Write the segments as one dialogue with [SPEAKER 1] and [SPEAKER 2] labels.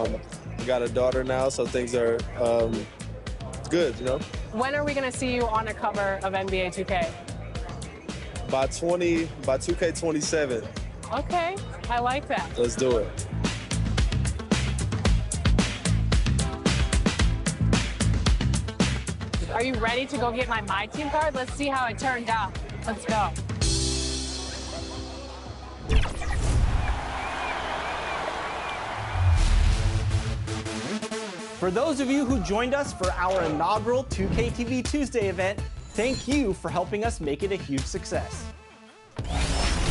[SPEAKER 1] I got a daughter now, so things are it's good, you know.
[SPEAKER 2] When are we going to see you on a cover of NBA 2K?
[SPEAKER 1] By 2K27.
[SPEAKER 2] Okay, I like that.
[SPEAKER 1] Let's do it.
[SPEAKER 2] Are you ready to go get my team card? Let's see how it turned out. Let's go.
[SPEAKER 3] For those of you who joined us for our inaugural 2K TV Tuesday event, thank you for helping us make it a huge success.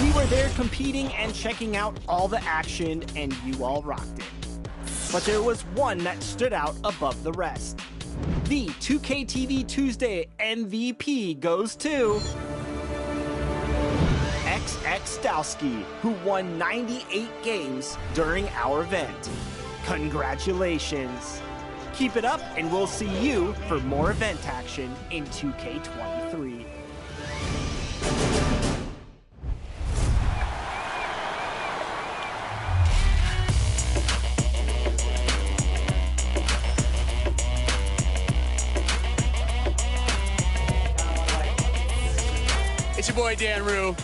[SPEAKER 3] We were there competing and checking out all the action, and you all rocked it. But there was one that stood out above the rest. The 2K TV Tuesday MVP goes to XX Stowski, who won 98 games during our event. Congratulations! Keep it up, and we'll see you for more event action in 2K23.
[SPEAKER 4] It's your boy Dan Rue.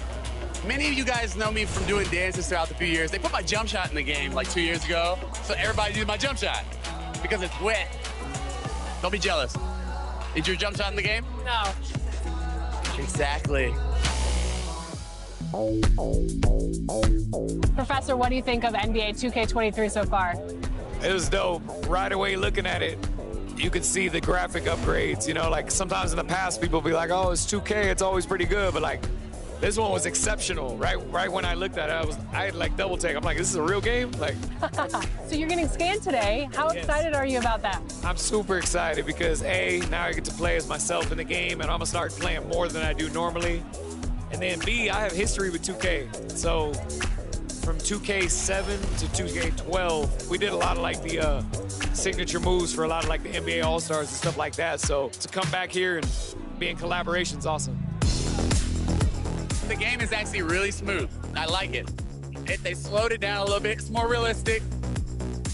[SPEAKER 4] Many of you guys know me from doing dances throughout the few years. They put my jump shot in the game like 2 years ago, so everybody did my jump shot because it's wet. Don't be jealous. Is your jump shot in the game?
[SPEAKER 2] No.
[SPEAKER 4] Exactly.
[SPEAKER 2] Professor, what do you think of NBA 2K23 so far?
[SPEAKER 5] It was dope. Right away looking at it, you could see the graphic upgrades. You know, like sometimes in the past people be like, oh, it's 2K, it's always pretty good, but like this one was exceptional. Right when I looked at it, I had like double take. I'm like, this is a real game? Like.
[SPEAKER 2] So you're getting scanned today. How excited are you about that?
[SPEAKER 5] I'm super excited because A, now I get to play as myself in the game, and I'm gonna start playing more than I do normally. And then B, I have history with 2K. So from 2K7 to 2K12, we did a lot of like the signature moves for a lot of like the NBA All-Stars and stuff like that. So to come back here and be in collaboration is awesome.
[SPEAKER 4] The game is actually really smooth. I like it. They slowed it down a little bit. It's more realistic.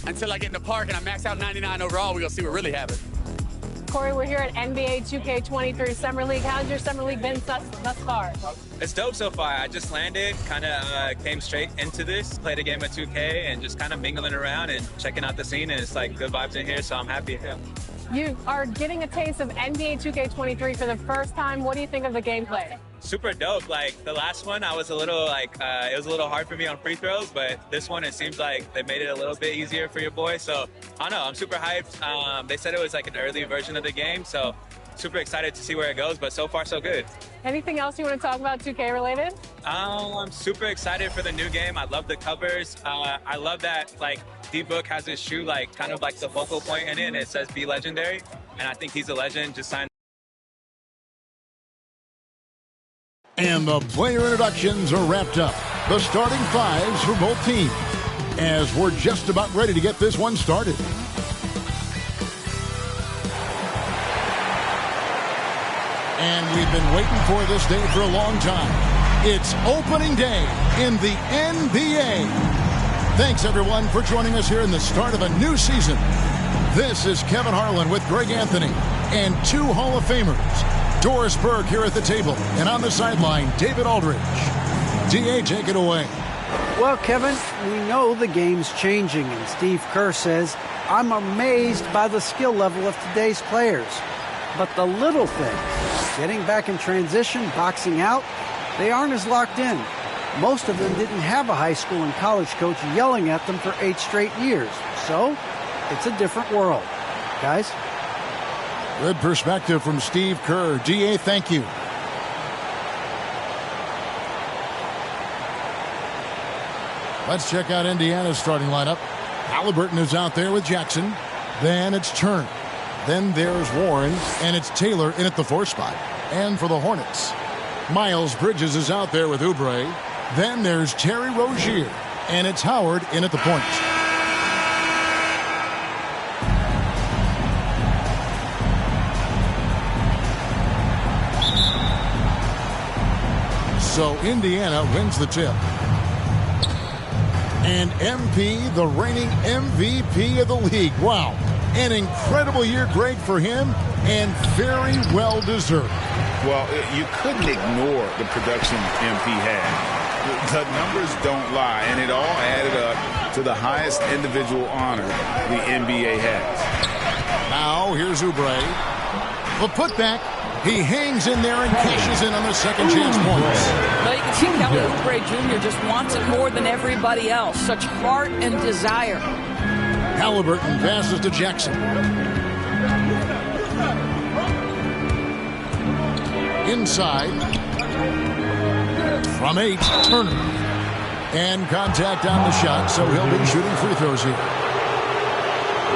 [SPEAKER 4] Until I get in the park and I max out 99 overall, we're gonna see what really happens.
[SPEAKER 2] Corey, we're here at NBA 2K23 Summer League. How's your Summer League been thus far?
[SPEAKER 6] It's dope so far. I just landed, kind of came straight into this, played a game of 2K, and just kind of mingling around and checking out the scene, and it's like good vibes in here, so I'm happy. Yeah.
[SPEAKER 2] You are getting a taste of NBA 2K23 for the first time. What do you think of the gameplay?
[SPEAKER 6] Super dope. Like the last one, I was a little like, it was a little hard for me on free throws, but this one, it seems like they made it a little bit easier for your boy. So I don't know, I'm super hyped. They said it was like an early version of the game, so super excited to see where it goes, but so far so good.
[SPEAKER 2] Anything else you want to talk about 2K related?
[SPEAKER 6] I'm super excited for the new game. I love the covers. I love that like D-Book has his shoe like kind of like the focal point in it, and it says be legendary, and I think he's a legend. Just signed.
[SPEAKER 7] And the player introductions are wrapped up. The starting fives for both teams, as we're just about ready to get this one started. And we've been waiting for this day for a long time. It's opening day in the NBA. Thanks, everyone, for joining us here in the start of a new season. This is Kevin Harlan with Greg Anthony and two Hall of Famers, Doris Burke here at the table, and on the sideline, David Aldridge. D.A., take it away.
[SPEAKER 8] Well, Kevin, we know the game's changing, and Steve Kerr says, I'm amazed by the skill level of today's players. But the little things, getting back in transition, boxing out, they aren't as locked in. Most of them didn't have a high school and college coach yelling at them for 8 straight years. So, it's a different world. Guys?
[SPEAKER 7] Good perspective from Steve Kerr. D.A., thank you. Let's check out Indiana's starting lineup. Halliburton is out there with Jackson. Then it's Turner. Then there's Warren, and it's Taylor in at the 4 spot. And for the Hornets, Miles Bridges is out there with Oubre. Then there's Terry Rozier, and it's Howard in at the point. So Indiana wins the tip. And MP, the reigning MVP of the league. Wow. An incredible year, Greg, for him, and very well deserved.
[SPEAKER 9] Well, you couldn't ignore the production MP had. The numbers don't lie, and it all added up to the highest individual honor the NBA has.
[SPEAKER 7] Now, here's Oubre. The putback. He hangs in there and cashes in on the second chance points.
[SPEAKER 10] Well, you can see Kelly Oubre Jr. just wants it more than everybody else. Such heart and desire.
[SPEAKER 7] Halliburton passes to Jackson. Inside. From 8, Turner. And contact on the shot, so he'll be shooting free throws here.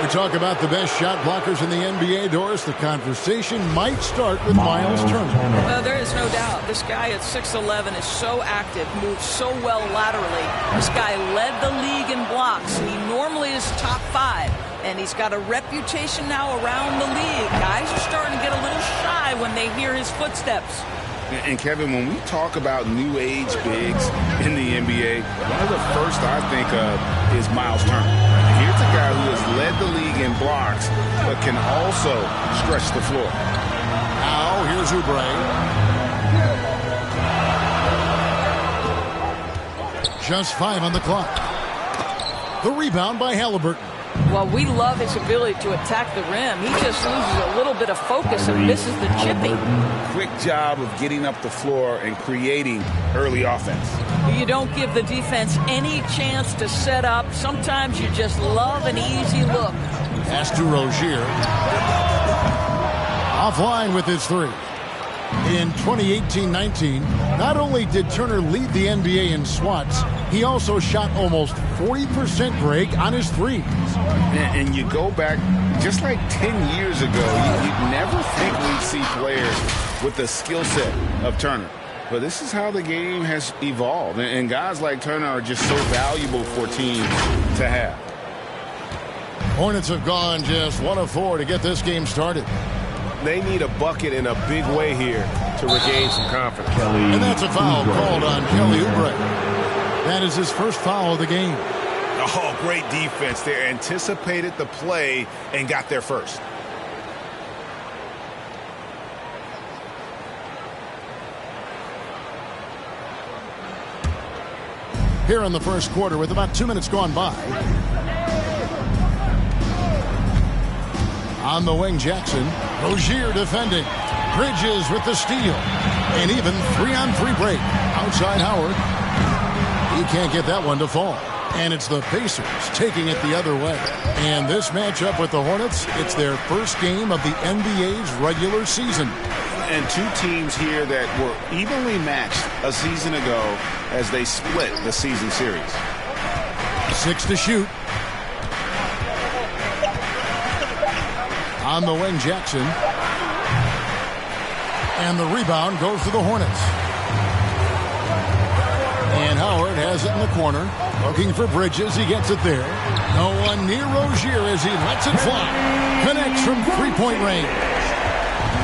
[SPEAKER 7] We talk about the best shot blockers in the NBA, Doris. The conversation might start with Miles Turner.
[SPEAKER 10] There is no doubt. This guy at 6'11" is so active, moves so well laterally. This guy led the league in blocks. He normally is top 5, and he's got a reputation now around the league. Guys are starting to get a little shy when they hear his footsteps.
[SPEAKER 9] And Kevin, when we talk about new age bigs in the NBA, one of the first I think of is Miles Turner. Here's a guy who has led the league in blocks, but can also stretch the floor.
[SPEAKER 7] Now, here's Oubre. Just 5 on the clock. The rebound by Halliburton.
[SPEAKER 10] Well, we love his ability to attack the rim. He just loses a little bit of focus and misses the chipping.
[SPEAKER 9] Quick job of getting up the floor and creating early offense.
[SPEAKER 10] You don't give the defense any chance to set up. Sometimes you just love an easy look.
[SPEAKER 7] Pass to Rozier. Offline with his 3. In 2018-19, not only did Turner lead the NBA in swats, he also shot almost 40%, Greg, on his 3s.
[SPEAKER 9] And you go back just like 10 years ago, you'd never think we'd see players with the skill set of Turner. But this is how the game has evolved. And guys like Turner are just so valuable for teams to have.
[SPEAKER 7] Hornets have gone just 1 of 4 to get this game started.
[SPEAKER 1] They need a bucket in a big way here to regain some confidence.
[SPEAKER 7] And that's a foul called on Kelly Oubre. That is his first foul of the game.
[SPEAKER 9] Oh, great defense there. Anticipated the play and got there first.
[SPEAKER 7] Here in the first quarter with about 2 minutes gone by. On the wing, Jackson. Rozier defending. Bridges with the steal. And even 3-on-3 break. Outside Howard. He can't get that one to fall. And it's the Pacers taking it the other way. And this matchup with the Hornets, it's their first game of the NBA's regular season.
[SPEAKER 9] And two teams here that were evenly matched a season ago as they split the season series.
[SPEAKER 7] 6 to shoot. On the wing, Jackson. And the rebound goes to the Hornets. And Howard has it in the corner. Looking for Bridges. He gets it there. No one near Rozier as he lets it fly. Connects from three-point range.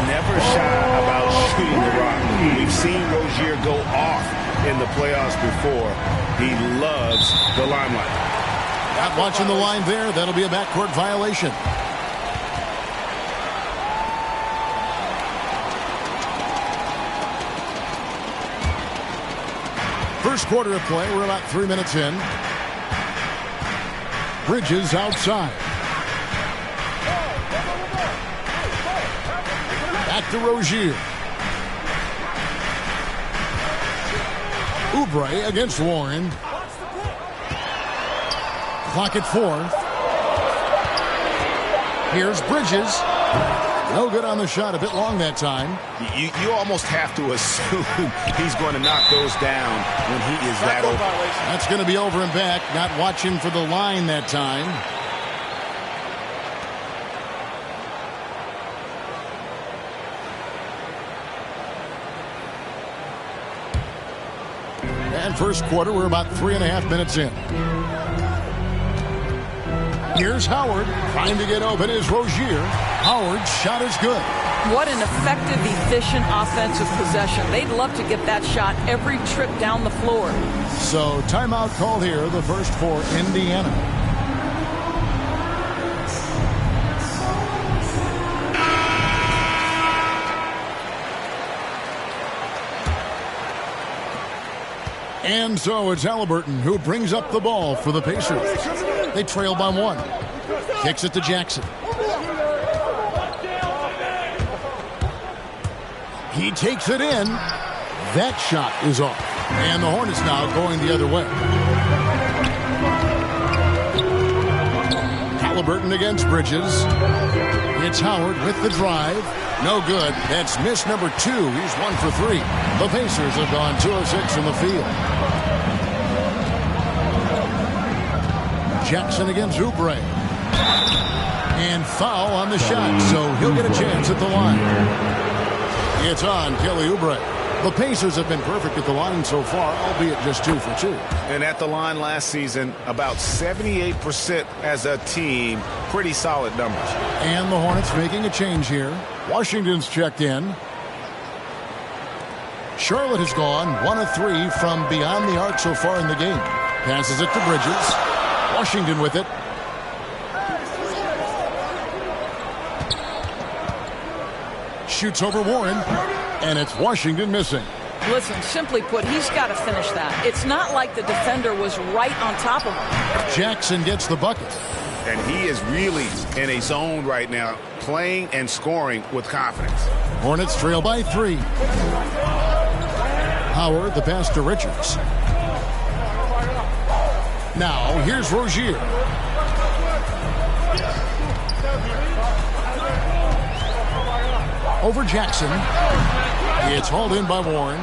[SPEAKER 9] Never shy about shooting the rock. We've seen Rozier go off in the playoffs before. He loves the limelight.
[SPEAKER 7] Not watching the line there. That'll be a backcourt violation. First quarter of play. We're about 3 minutes in. Bridges outside. Back to Rozier. Oubre against Warren. Clock at 4. Here's Bridges. No good on the shot. A bit long that time.
[SPEAKER 9] You almost have to assume he's going to knock those down when he is that open.
[SPEAKER 7] That's going to be over and back. Not watching for the line that time. And first quarter, we're about 3.5 minutes in. Here's Howard. Trying to get open is Rozier. Howard's shot is good.
[SPEAKER 10] What an effective, efficient offensive possession. They'd love to get that shot every trip down the floor.
[SPEAKER 7] So timeout call here, the first for Indiana. And so it's Halliburton who brings up the ball for the Pacers. They trail by 1. Kicks it to Jackson. He takes it in. That shot is off. And the Hornets now going the other way. Halliburton against Bridges. It's Howard with the drive. No good. That's miss number 2. He's 1 for 3. The Pacers have gone 2 of 6 from the field. Jackson against Oubre. And foul on the shot, so he'll get a chance at the line. It's on Kelly Oubre. The Pacers have been perfect at the line so far, albeit just 2 for 2.
[SPEAKER 9] And at the line last season, about 78% as a team. Pretty solid numbers.
[SPEAKER 7] And the Hornets making a change here. Washington's checked in. Charlotte has gone 1 of 3 from beyond the arc so far in the game. Passes it to Bridges. Washington with it. Shoots over Warren. And it's Washington missing.
[SPEAKER 10] Listen, simply put, he's got to finish that. It's not like the defender was right on top of him.
[SPEAKER 7] Jackson gets the bucket.
[SPEAKER 9] And he is really in a zone right now, playing and scoring with confidence.
[SPEAKER 7] Hornets trail by 3. Howard, the pass to Richards. Now, here's Rozier. Over Jackson. It's hauled in by Warren.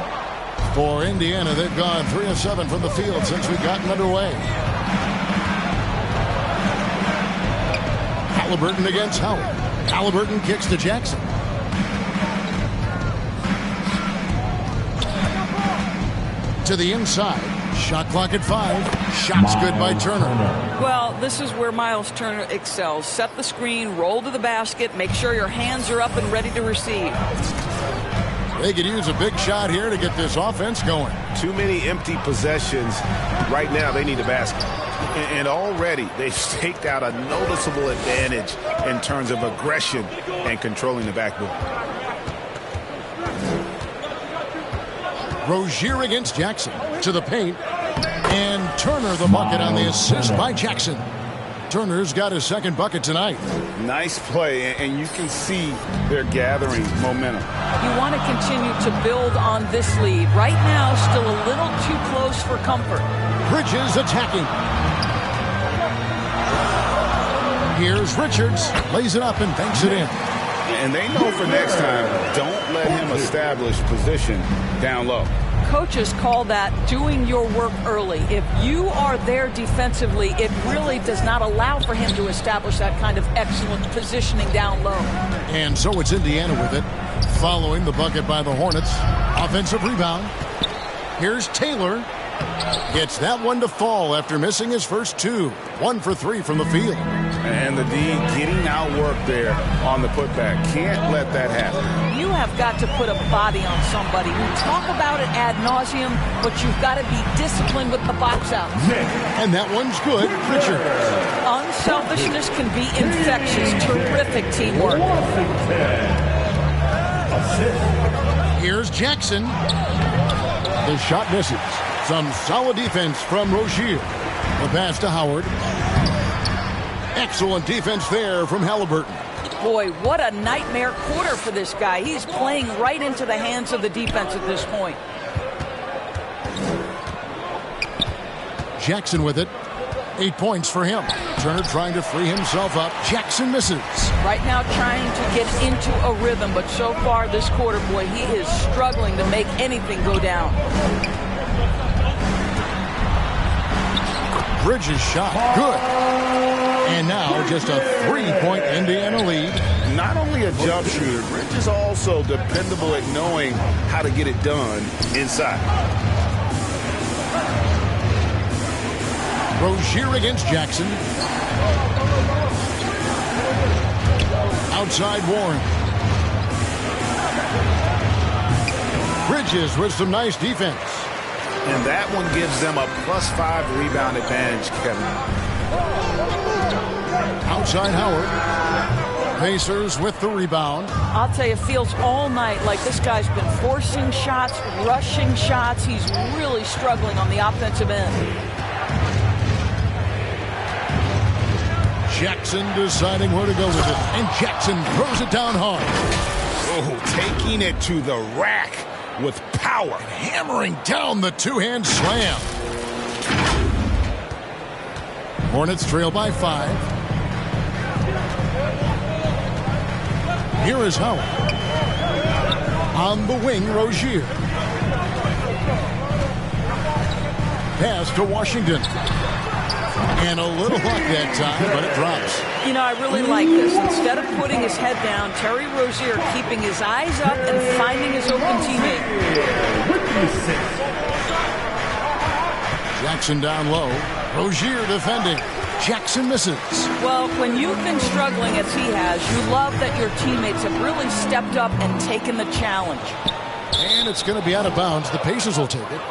[SPEAKER 7] For Indiana, they've gone 3 of 7 from the field since we've gotten underway. Halliburton against Howard. Halliburton kicks to Jackson. To the inside. Shot clock at 5. Shots good by Turner.
[SPEAKER 10] Well, this is where Miles Turner excels. Set the screen, roll to the basket, make sure your hands are up and ready to receive.
[SPEAKER 7] They could use a big shot here to get this offense going.
[SPEAKER 9] Too many empty possessions. Right now, they need a basket. And already, they've staked out a noticeable advantage in terms of aggression and controlling the backboard.
[SPEAKER 7] Rozier against Jackson. To the paint. And Turner the bucket on the assist by Jackson. Turner's got his second bucket tonight.
[SPEAKER 9] Nice play, and you can see they're gathering momentum.
[SPEAKER 10] You want to continue to build on this lead. Right now, still a little too close for comfort.
[SPEAKER 7] Bridges attacking. Here's Richards. Lays it up and banks it in.
[SPEAKER 9] And they know for next time, don't let him establish position down low.
[SPEAKER 10] Coaches call that doing your work early. If you are there defensively, it really does not allow for him to establish that kind of excellent positioning down low.
[SPEAKER 7] And so it's Indiana with it, following the bucket by the Hornets. Offensive rebound. Here's Taylor. Gets that one to fall after missing his first 2. 1 for 3 from the field.
[SPEAKER 9] And the D getting outwork there on the putback. Can't let that happen.
[SPEAKER 10] You have got to put a body on somebody. We talk about it ad nauseum, but you've got to be disciplined with the box out.
[SPEAKER 7] And that one's good. Richard.
[SPEAKER 10] Unselfishness can be infectious. Terrific teamwork.
[SPEAKER 7] Here's Jackson. The shot misses. Some solid defense from Rozier. The pass to Howard. Excellent defense there from Halliburton.
[SPEAKER 10] Boy, what a nightmare quarter for this guy. He's playing right into the hands of the defense at this point.
[SPEAKER 7] Jackson with it. 8 points for him. Turner trying to free himself up. Jackson misses.
[SPEAKER 10] Right now trying to get into a rhythm, but so far this quarter, boy, he is struggling to make anything go down.
[SPEAKER 7] Bridges shot. Good. And now just a 3-point Indiana lead.
[SPEAKER 9] Not only a jump shooter, Bridges also dependable at knowing how to get it done inside.
[SPEAKER 7] Rozier against Jackson. Outside Warren. Bridges with some nice defense.
[SPEAKER 9] And that one gives them a +5 rebound advantage, Kevin.
[SPEAKER 7] Outside Howard. Pacers with the rebound.
[SPEAKER 10] I'll tell you, it feels all night like this guy's been forcing shots, rushing shots. He's really struggling on the offensive end.
[SPEAKER 7] Jackson deciding where to go with it. And Jackson throws it down hard.
[SPEAKER 9] Oh, taking it to the rack with power.
[SPEAKER 7] And hammering down the two-hand slam. Hornets trail by 5. Here is Howard. On the wing, Rozier. Pass to Washington. And a little luck that time, but it drops.
[SPEAKER 10] You know, I really like this. Instead of putting his head down, Terry Rozier keeping his eyes up and finding his open teammate.
[SPEAKER 7] Jackson down low. Rozier defending. Jackson misses.
[SPEAKER 10] Well, when you've been struggling as he has, you love that your teammates have really stepped up and taken the challenge.
[SPEAKER 7] And it's going to be out of bounds. The Pacers will take it.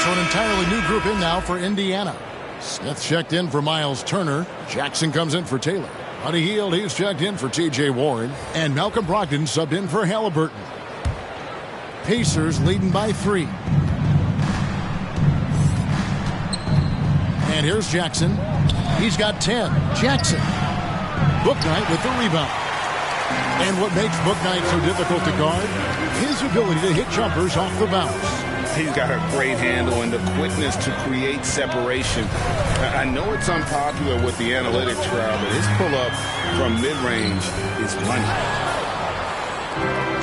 [SPEAKER 7] So an entirely new group in now for Indiana. Smith checked in for Miles Turner. Jackson comes in for Taylor. Buddy Hield, he's checked in for T.J. Warren. And Malcolm Brogdon subbed in for Halliburton. Pacers leading by 3. And here's Jackson. He's got 10. Jackson. Bouknight with the rebound. And what makes Bouknight so difficult to guard? His ability to hit jumpers off the bounce.
[SPEAKER 9] He's got a great handle and the quickness to create separation. I know it's unpopular with the analytics crowd, but his pull-up from mid-range is money.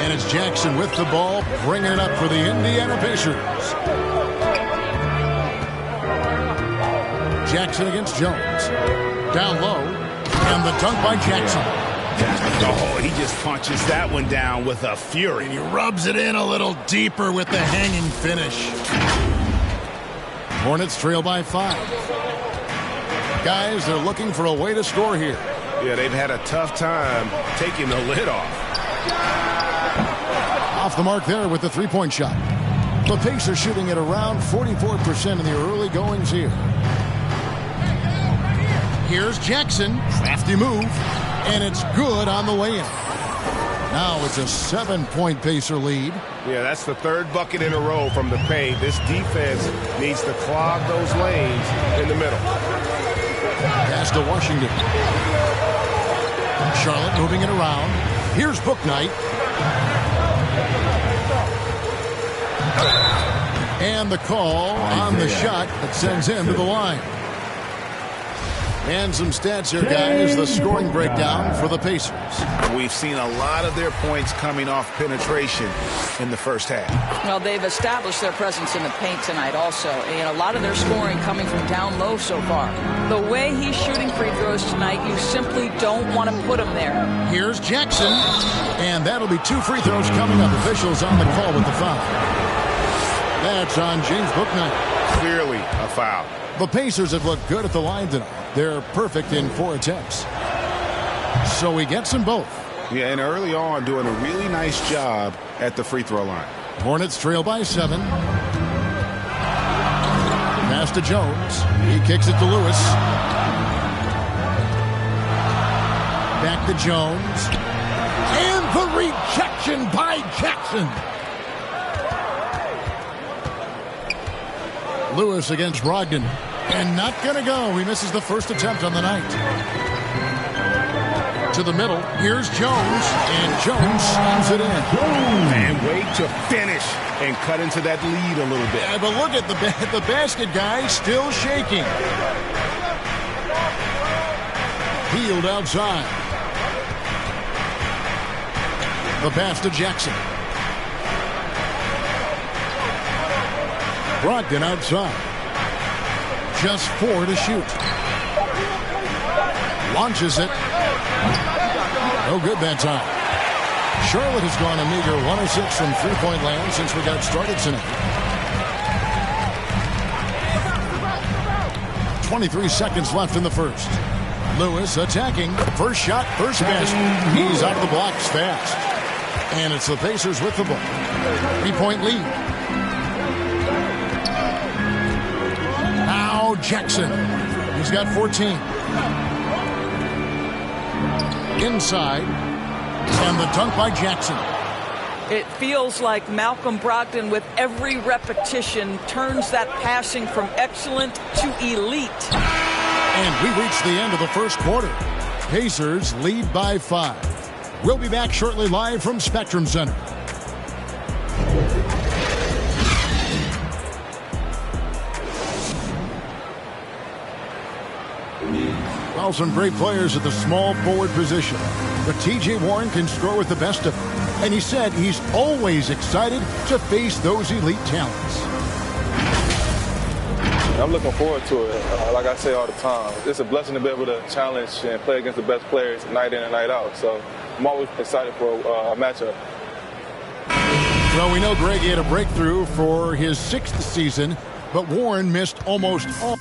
[SPEAKER 7] And it's Jackson with the ball, bringing it up for the Indiana Pacers. Jackson against Jones. Down low, and the dunk by Jackson.
[SPEAKER 9] Oh, he just punches that one down with a fury.
[SPEAKER 7] And he rubs it in a little deeper with the hanging finish. Hornets trail by 5. Guys, they're looking for a way to score here.
[SPEAKER 9] Yeah, they've had a tough time taking the lid off.
[SPEAKER 7] Off the mark there with the three-point shot. The Pacers shooting at around 44% in the early goings here. Here's Jackson. Crafty move. And it's good on the way in. Now it's a 7-point Pacer lead.
[SPEAKER 11] Yeah, that's the third bucket in a row from the paint. This defense needs to clog those lanes in the middle.
[SPEAKER 7] Pass to Washington. Charlotte moving it around. Here's Bouknight. And the call on the shot that sends him to the line. And some stats here, guys. The scoring breakdown for the Pacers.
[SPEAKER 9] We've seen a lot of their points coming off penetration in the first half.
[SPEAKER 10] Well, they've established their presence in the paint tonight also. And a lot of their scoring coming from down low so far. The way he's shooting free throws tonight, you simply don't want to put him there.
[SPEAKER 7] Here's Jackson. And that'll be 2 free throws coming up. Officials on the call with the foul. That's on James Bouknight.
[SPEAKER 11] Clearly a foul.
[SPEAKER 7] The Pacers have looked good at the line tonight. They're perfect in 4 attempts. So he gets them both.
[SPEAKER 9] Yeah, and early on doing a really nice job at the free throw line.
[SPEAKER 7] Hornets trail by 7. Pass to Jones. He kicks it to Lewis. Back to Jones. And the rejection by Jackson. Lewis against Brogdon. And not going to go. He misses the first attempt on the night. To the middle. Here's Jones. And Jones slams it in.
[SPEAKER 11] And wait to finish and cut into that lead a little bit.
[SPEAKER 7] Yeah, but look at the basket guy still shaking. Hield outside. The pass to Jackson. Brogdon outside. Just 4 to shoot. Launches it. No good that time. Charlotte has gone a meager 1 of 6 from three-point land since we got started tonight. 23 seconds left in the first. Lewis attacking. First shot, first basket. He's out of the blocks fast. And it's the Pacers with the ball. 3-point lead. Now Jackson. He's got 14. Inside. And the dunk by Jackson.
[SPEAKER 10] It feels like Malcolm Brogdon, with every repetition, turns that passing from excellent to elite.
[SPEAKER 7] And we reach the end of the first quarter. Pacers lead by 5. We'll be back shortly live from Spectrum Center. Well, some great players at the small forward position. But T.J. Warren can score with the best of them. And he said he's always excited to face those elite talents.
[SPEAKER 12] I'm looking forward to it. Like I say all the time, it's a blessing to be able to challenge and play against the best players night in and night out. So I'm always excited for a matchup.
[SPEAKER 7] Well, we know Greg had a breakthrough for his 6th season, but Warren missed almost all.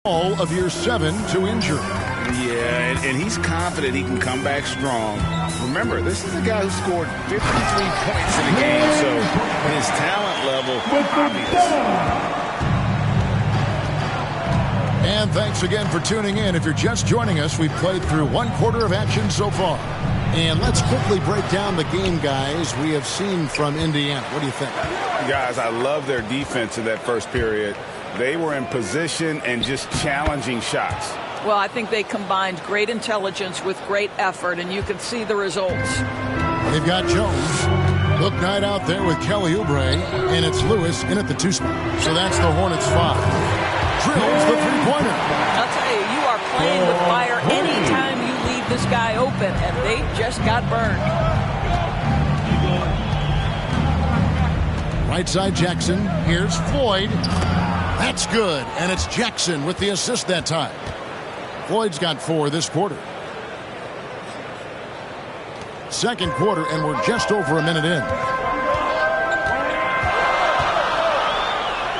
[SPEAKER 7] all of year 7 to injury.
[SPEAKER 9] Yeah, and he's confident he can come back strong. Remember, this is a guy who scored 53 points in a game, so his talent level obvious.
[SPEAKER 7] And thanks again for tuning in. If you're just joining us, we've played through 1 quarter of action so far. And let's quickly break down the game, guys, we have seen from Indiana. What do you think?
[SPEAKER 9] Guys, I love their defense in that first period. They were in position and just challenging shots.
[SPEAKER 10] Well, I think they combined great intelligence with great effort, and you can see the results.
[SPEAKER 7] They've got Jones. Look Knight out there with Kelly Oubre, and it's Lewis in at the 2 spot. So that's the Hornets 5. Drills the three-pointer.
[SPEAKER 10] I'll tell you, you are playing with fire anytime you leave this guy open, and they just got burned.
[SPEAKER 7] Right side Jackson. Here's Floyd. That's good, and it's Jackson with the assist that time. Floyd's got 4 this quarter. Second quarter, and we're just over a minute in.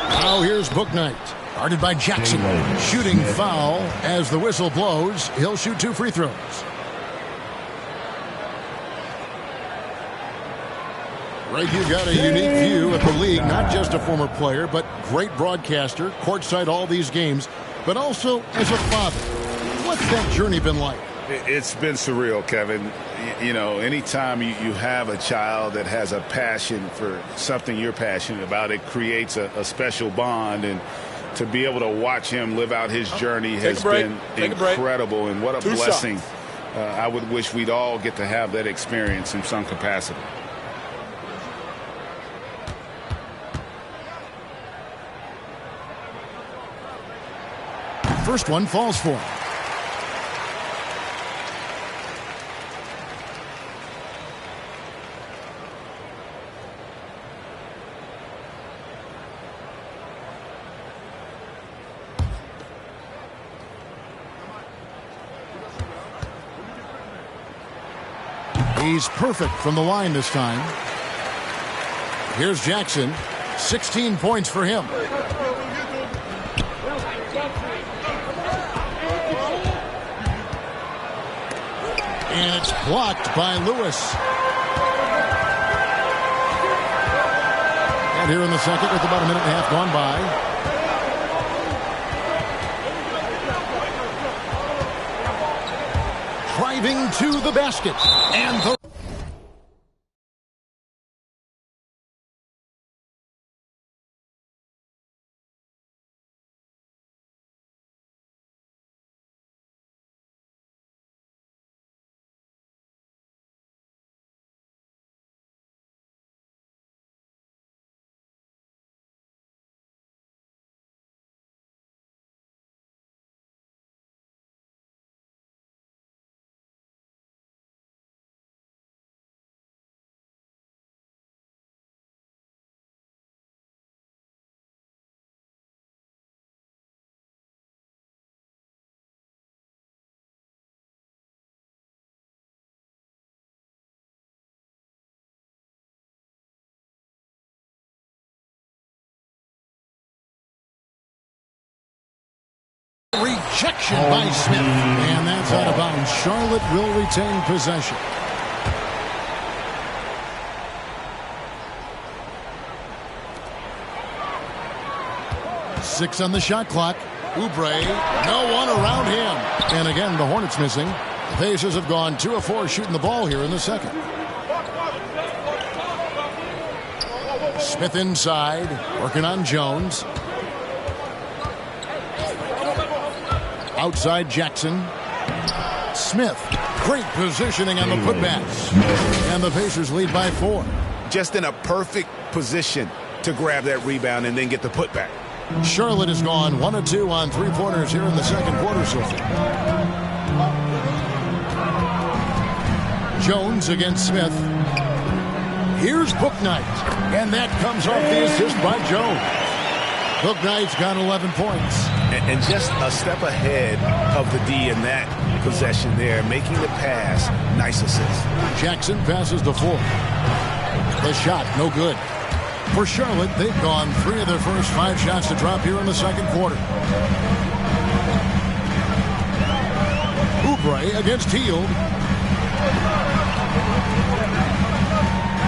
[SPEAKER 7] Now here's Bouknight. Guarded by Jackson. Shooting foul as the whistle blows. He'll shoot 2 free throws. Right, you got a unique view of the league. Not just a former player, but great broadcaster, courtside all these games, but also as a father. What's that journey been like?
[SPEAKER 9] It's been surreal, Kevin. You know, anytime you have a child that has a passion for something you're passionate about, it creates a special bond. And to be able to watch him live out his journey has been incredible. And what a blessing. I would wish we'd all get to have that experience in some capacity.
[SPEAKER 7] First one falls for him. He's perfect from the line this time. Here's Jackson. 16 points for him. And it's blocked by Lewis. And here in the second with about a minute and a half gone by. Driving to the basket. And the rejection by Smith. And that's out of bounds. Charlotte will retain possession. Six on the shot clock. Oubre, no one around him. And again, the Hornets missing. The Pacers have gone 2 of 4 shooting the ball here in the second. Smith inside, working on Jones. Outside Jackson. Smith, great positioning on the putback. And the Pacers lead by 4.
[SPEAKER 9] Just in a perfect position to grab that rebound and then get the putback.
[SPEAKER 7] Charlotte has gone 1 of 2 on 3-pointers here in the second quarter so far. Jones against Smith. Here's Bouknight. And that comes off the assist by Jones. Bouknight's got 11 points.
[SPEAKER 9] And just a step ahead of the D in that possession there, making the pass. Nice assist.
[SPEAKER 7] Jackson passes to 4. The shot, no good. For Charlotte, they've gone 3 of their first 5 shots to drop here in the second quarter. Oubre against Hield.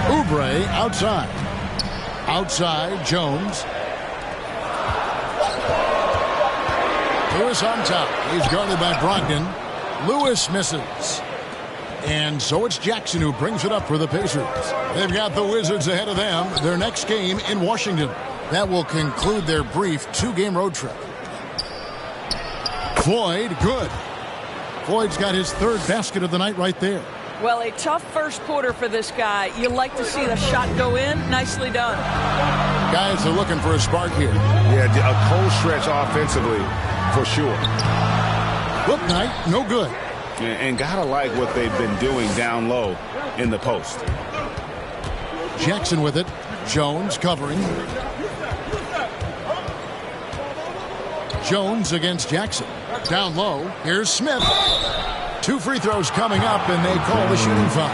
[SPEAKER 7] Oubre outside. Outside, Jones. Lewis on top. He's guarded by Brogdon. Lewis misses. And so it's Jackson who brings it up for the Pacers. They've got the Wizards ahead of them. Their next game in Washington. That will conclude their brief 2-game road trip. Floyd, good. Floyd's got his 3rd basket of the night right there.
[SPEAKER 10] Well, a tough first quarter for this guy. You like to see the shot go in. Nicely done.
[SPEAKER 7] Guys are looking for a spark here.
[SPEAKER 11] Yeah, a cold stretch offensively, for sure.
[SPEAKER 7] Book night, no good.
[SPEAKER 9] And gotta like what they've been doing down low in the post.
[SPEAKER 7] Jackson with it. Jones covering. Jones against Jackson. Down low. Here's Smith. 2 free throws coming up, and they call the shooting foul.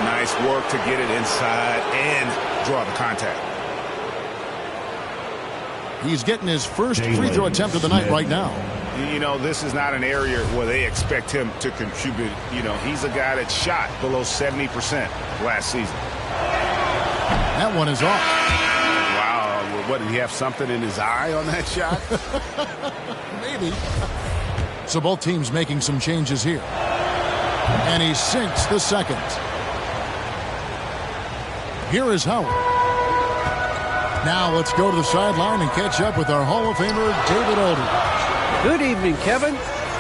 [SPEAKER 9] Nice work to get it inside and draw the contact.
[SPEAKER 7] He's getting his first free throw attempt of the night right now.
[SPEAKER 9] You know, this is not an area where they expect him to contribute. You know, he's a guy that shot below 70% last season.
[SPEAKER 7] That one is off.
[SPEAKER 9] Wow. What, did he have something in his eye on that shot?
[SPEAKER 7] Maybe. So both teams making some changes here. And he sinks the second. Here is Howard. Now let's go to the sideline and catch up with our Hall of Famer, David Aldridge.
[SPEAKER 8] Good evening, Kevin.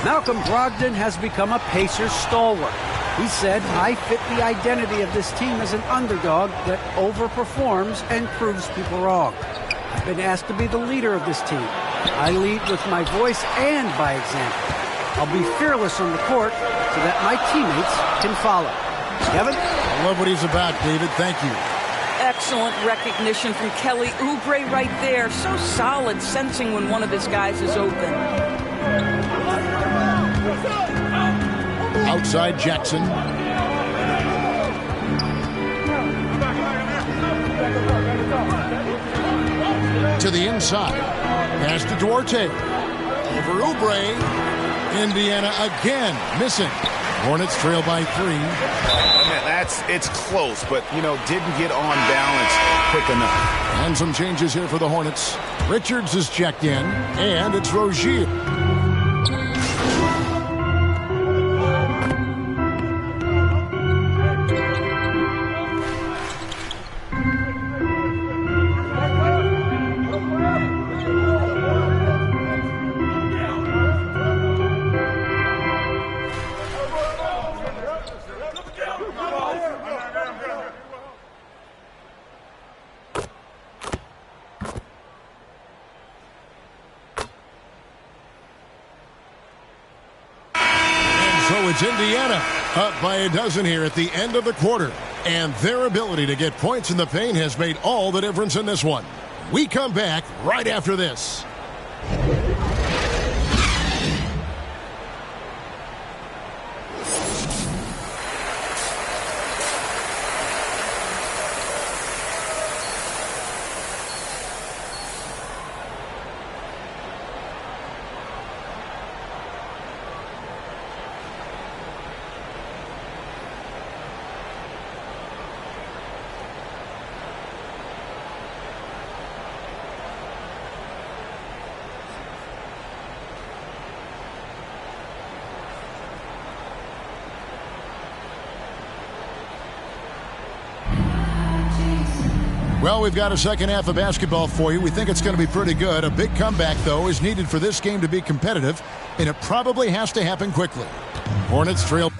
[SPEAKER 8] Malcolm Brogdon has become a Pacers stalwart. He said, I fit the identity of this team as an underdog that overperforms and proves people wrong. I've been asked to be the leader of this team. I lead with my voice and by example. I'll be fearless on the court so that my teammates can follow. Kevin?
[SPEAKER 7] I love what he's about, David. Thank you.
[SPEAKER 10] Excellent recognition from Kelly Oubre right there. So solid, sensing when one of his guys is open.
[SPEAKER 7] Outside Jackson. To the inside. Pass to Duarte. Over Oubre. Indiana again missing. Hornets trail by 3.
[SPEAKER 9] It's close, but, you know, didn't get on balance quick enough.
[SPEAKER 7] And some changes here for the Hornets. Richards is checked in, and it's Rozier. It's Indiana up by a dozen here at the end of the quarter. And their ability to get points in the paint has made all the difference in this one. We come back right after this. Well, we've got a second half of basketball for you. We think it's going to be pretty good. A big comeback, though, is needed for this game to be competitive, and it probably has to happen quickly. Hornets trail.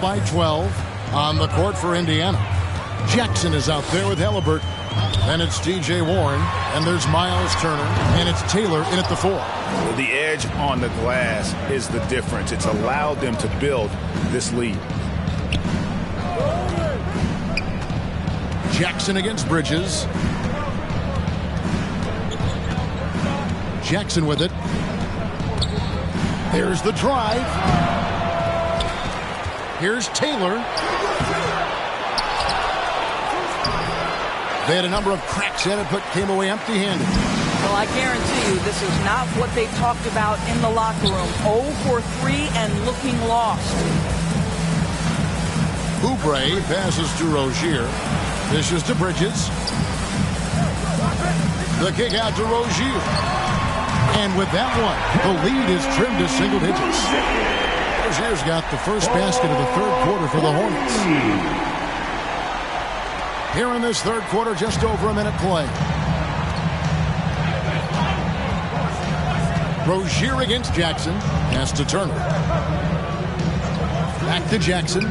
[SPEAKER 7] by 12 on the court for Indiana. Jackson is out there with Halliburton. Then it's T.J. Warren, and there's Miles Turner, and it's Taylor in at the 4.
[SPEAKER 9] The edge on the glass is the difference. It's allowed them to build this lead.
[SPEAKER 7] Jackson against Bridges. Jackson with it. There's the drive. Here's Taylor. They had a number of cracks in it, but came away empty-handed.
[SPEAKER 10] Well, I guarantee you this is not what they talked about in the locker room. 0 for 3 and looking lost.
[SPEAKER 7] Oubre passes to Rozier. Dishes to Bridges. The kick out to Rozier. And with that one, the lead is trimmed to single digits. Rozier's got the first basket of the third quarter for the Hornets. Here in this third quarter, just over a minute play. Rozier against Jackson. Pass to Turner. Back to Jackson.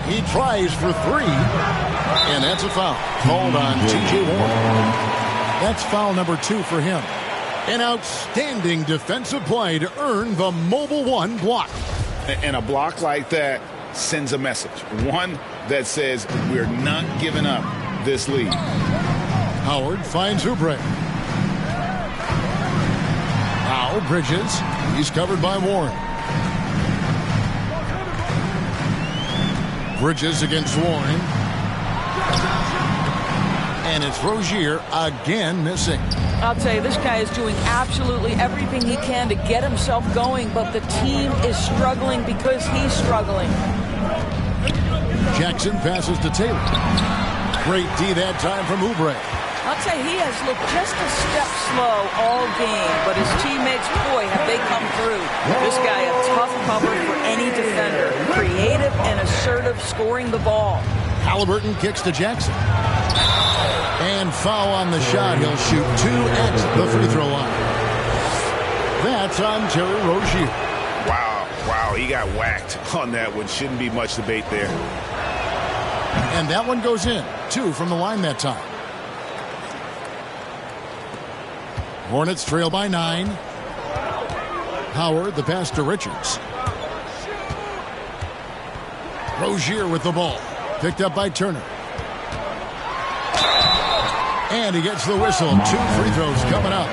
[SPEAKER 7] He tries for 3. And that's a foul. Called on T.J. Warren. That's foul number 2 for him. An outstanding defensive play to earn the Mobile One block.
[SPEAKER 9] And a block like that sends a message. One that says we're not giving up this lead.
[SPEAKER 7] Howard finds Oubre. Now Bridges. He's covered by Warren. Bridges against Warren. And it's Rozier again missing.
[SPEAKER 10] I'll tell you, this guy is doing absolutely everything he can to get himself going, but the team is struggling because he's struggling.
[SPEAKER 7] Jackson passes to Taylor. Great D that time from Oubre.
[SPEAKER 10] I'll tell you, he has looked just a step slow all game, but his teammates, boy, have they come through. This guy a tough cover for any defender. Creative and assertive, scoring the ball.
[SPEAKER 7] Halliburton kicks to Jackson. And foul on the shot. He'll shoot 2 at the free throw line. That's on Terry Rozier.
[SPEAKER 9] Wow, he got whacked on that one. Shouldn't be much debate there.
[SPEAKER 7] And that one goes in. 2 from the line that time. Hornets trail by 9. Howard, the pass to Richards. Rozier with the ball. Picked up by Turner. And he gets the whistle. 2 free throws coming up.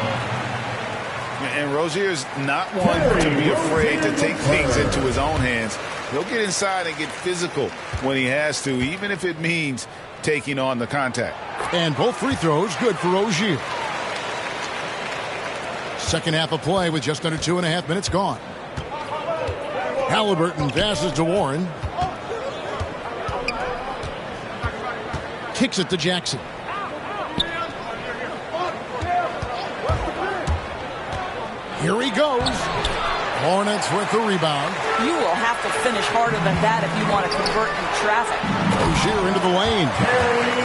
[SPEAKER 9] And Rozier's not one to be afraid to take things into his own hands. He'll get inside and get physical when he has to, even if it means taking on the contact.
[SPEAKER 7] And both free throws good for Rozier. Second half of play with just under 2.5 minutes gone. Halliburton passes to Warren. Kicks it to Jackson. Here he goes. Hornets with the rebound.
[SPEAKER 10] You will have to finish harder than that if you want to convert in traffic.
[SPEAKER 7] Rozier into the lane.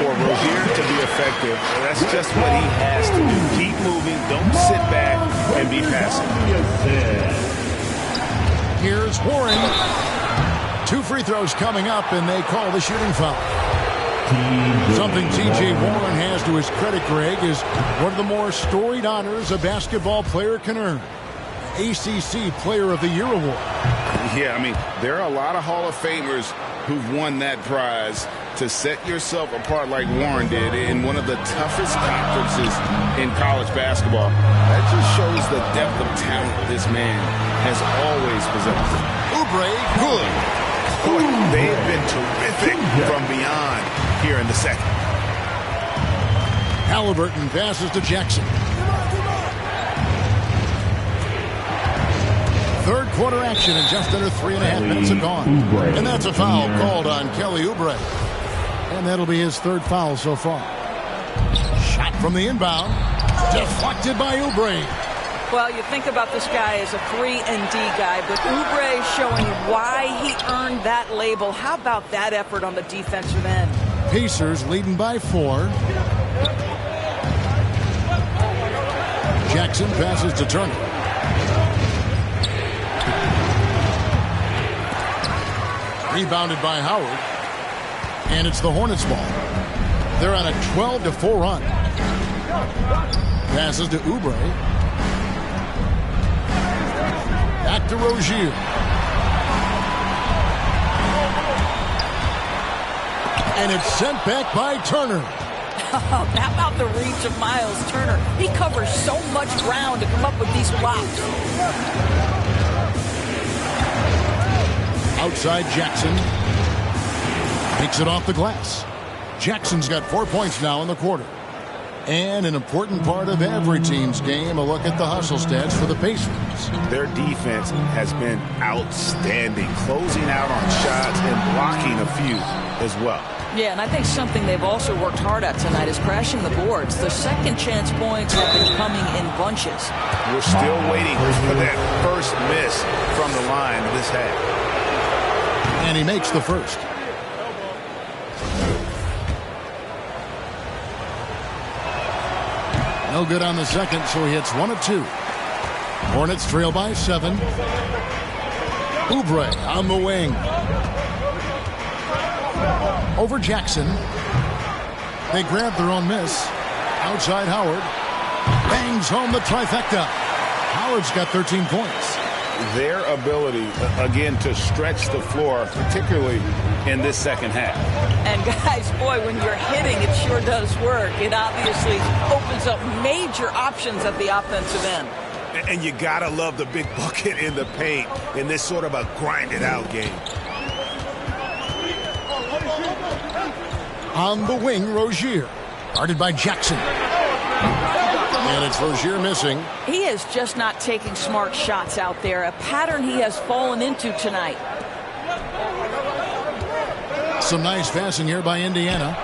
[SPEAKER 9] For Rozier to be effective, that's just what he has to do. Keep moving. Don't sit back and be passive.
[SPEAKER 7] Here's Warren. 2 free throws coming up, and they call the shooting foul. Something T.J. Warren has to his credit, Greg, is one of the more storied honors a basketball player can earn. ACC Player of the Year award.
[SPEAKER 9] Yeah, I mean, there are a lot of Hall of Famers who've won that prize. To set yourself apart like Warren did in one of the toughest conferences in college basketball, that just shows the depth of talent this man has always possessed.
[SPEAKER 7] Oubre, good.
[SPEAKER 9] Boy, they have been terrific from beyond here in the second.
[SPEAKER 7] Halliburton passes to Jackson. Third quarter action and just under 3.5 minutes have gone. And that's a foul called on Kelly Oubre. And that'll be his 3rd foul so far. Shot from the inbound. Deflected by Oubre.
[SPEAKER 10] Well, you think about this guy as a 3-and-D guy, but Oubre showing why he earned that label. How about that effort on the defensive end?
[SPEAKER 7] Pacers leading by 4. Jackson passes to Turner. Rebounded by Howard. And it's the Hornets ball. They're on a 12-4 run. Passes to Oubre. Back to Rozier. And it's sent back by Turner.
[SPEAKER 10] How about the reach of Miles Turner? He covers so much ground to come up with these blocks.
[SPEAKER 7] Outside Jackson. Takes it off the glass. Jackson's got 4 points now in the quarter. And an important part of every team's game, a look at the hustle stats for the Pacers.
[SPEAKER 9] Their defense has been outstanding, closing out on shots and blocking a few as well.
[SPEAKER 10] Yeah, and I think something they've also worked hard at tonight is crashing the boards. The second chance points have been coming in bunches.
[SPEAKER 9] We're still waiting for that first miss from the line this half.
[SPEAKER 7] And he makes the first. No good on the second, so he hits 1 of 2. Hornets trail by 7. Oubre on the wing. Over Jackson. They grab their own miss. Outside Howard. Bangs home the trifecta. Howard's got 13 points.
[SPEAKER 9] Their ability, again, to stretch the floor, particularly in this second half.
[SPEAKER 10] And guys, boy, when you're hitting, it sure does work. It obviously opens up major options at the offensive end.
[SPEAKER 11] And you gotta love the big bucket in the paint in this sort of a grind-it-out game.
[SPEAKER 7] On the wing, Rozier. Guarded by Jackson. And it's Rozier missing.
[SPEAKER 10] He is just not taking smart shots out there, a pattern he has fallen into tonight.
[SPEAKER 7] Some nice passing here by Indiana.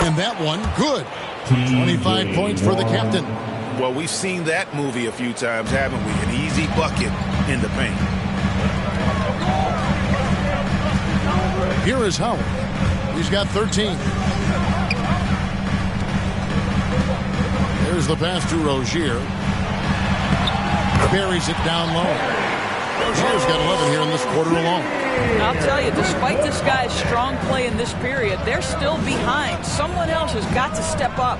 [SPEAKER 7] And that one, good. 25 points for the captain.
[SPEAKER 9] Well, we've seen that movie a few times, haven't we? An easy bucket in the paint.
[SPEAKER 7] Here is Howard. He's got 13. There's the pass to Rozier. Buries it down low. Rozier's got 11 here in this quarter alone.
[SPEAKER 10] I'll tell you, despite this guy's strong play in this period, they're still behind. Someone else has got to step up.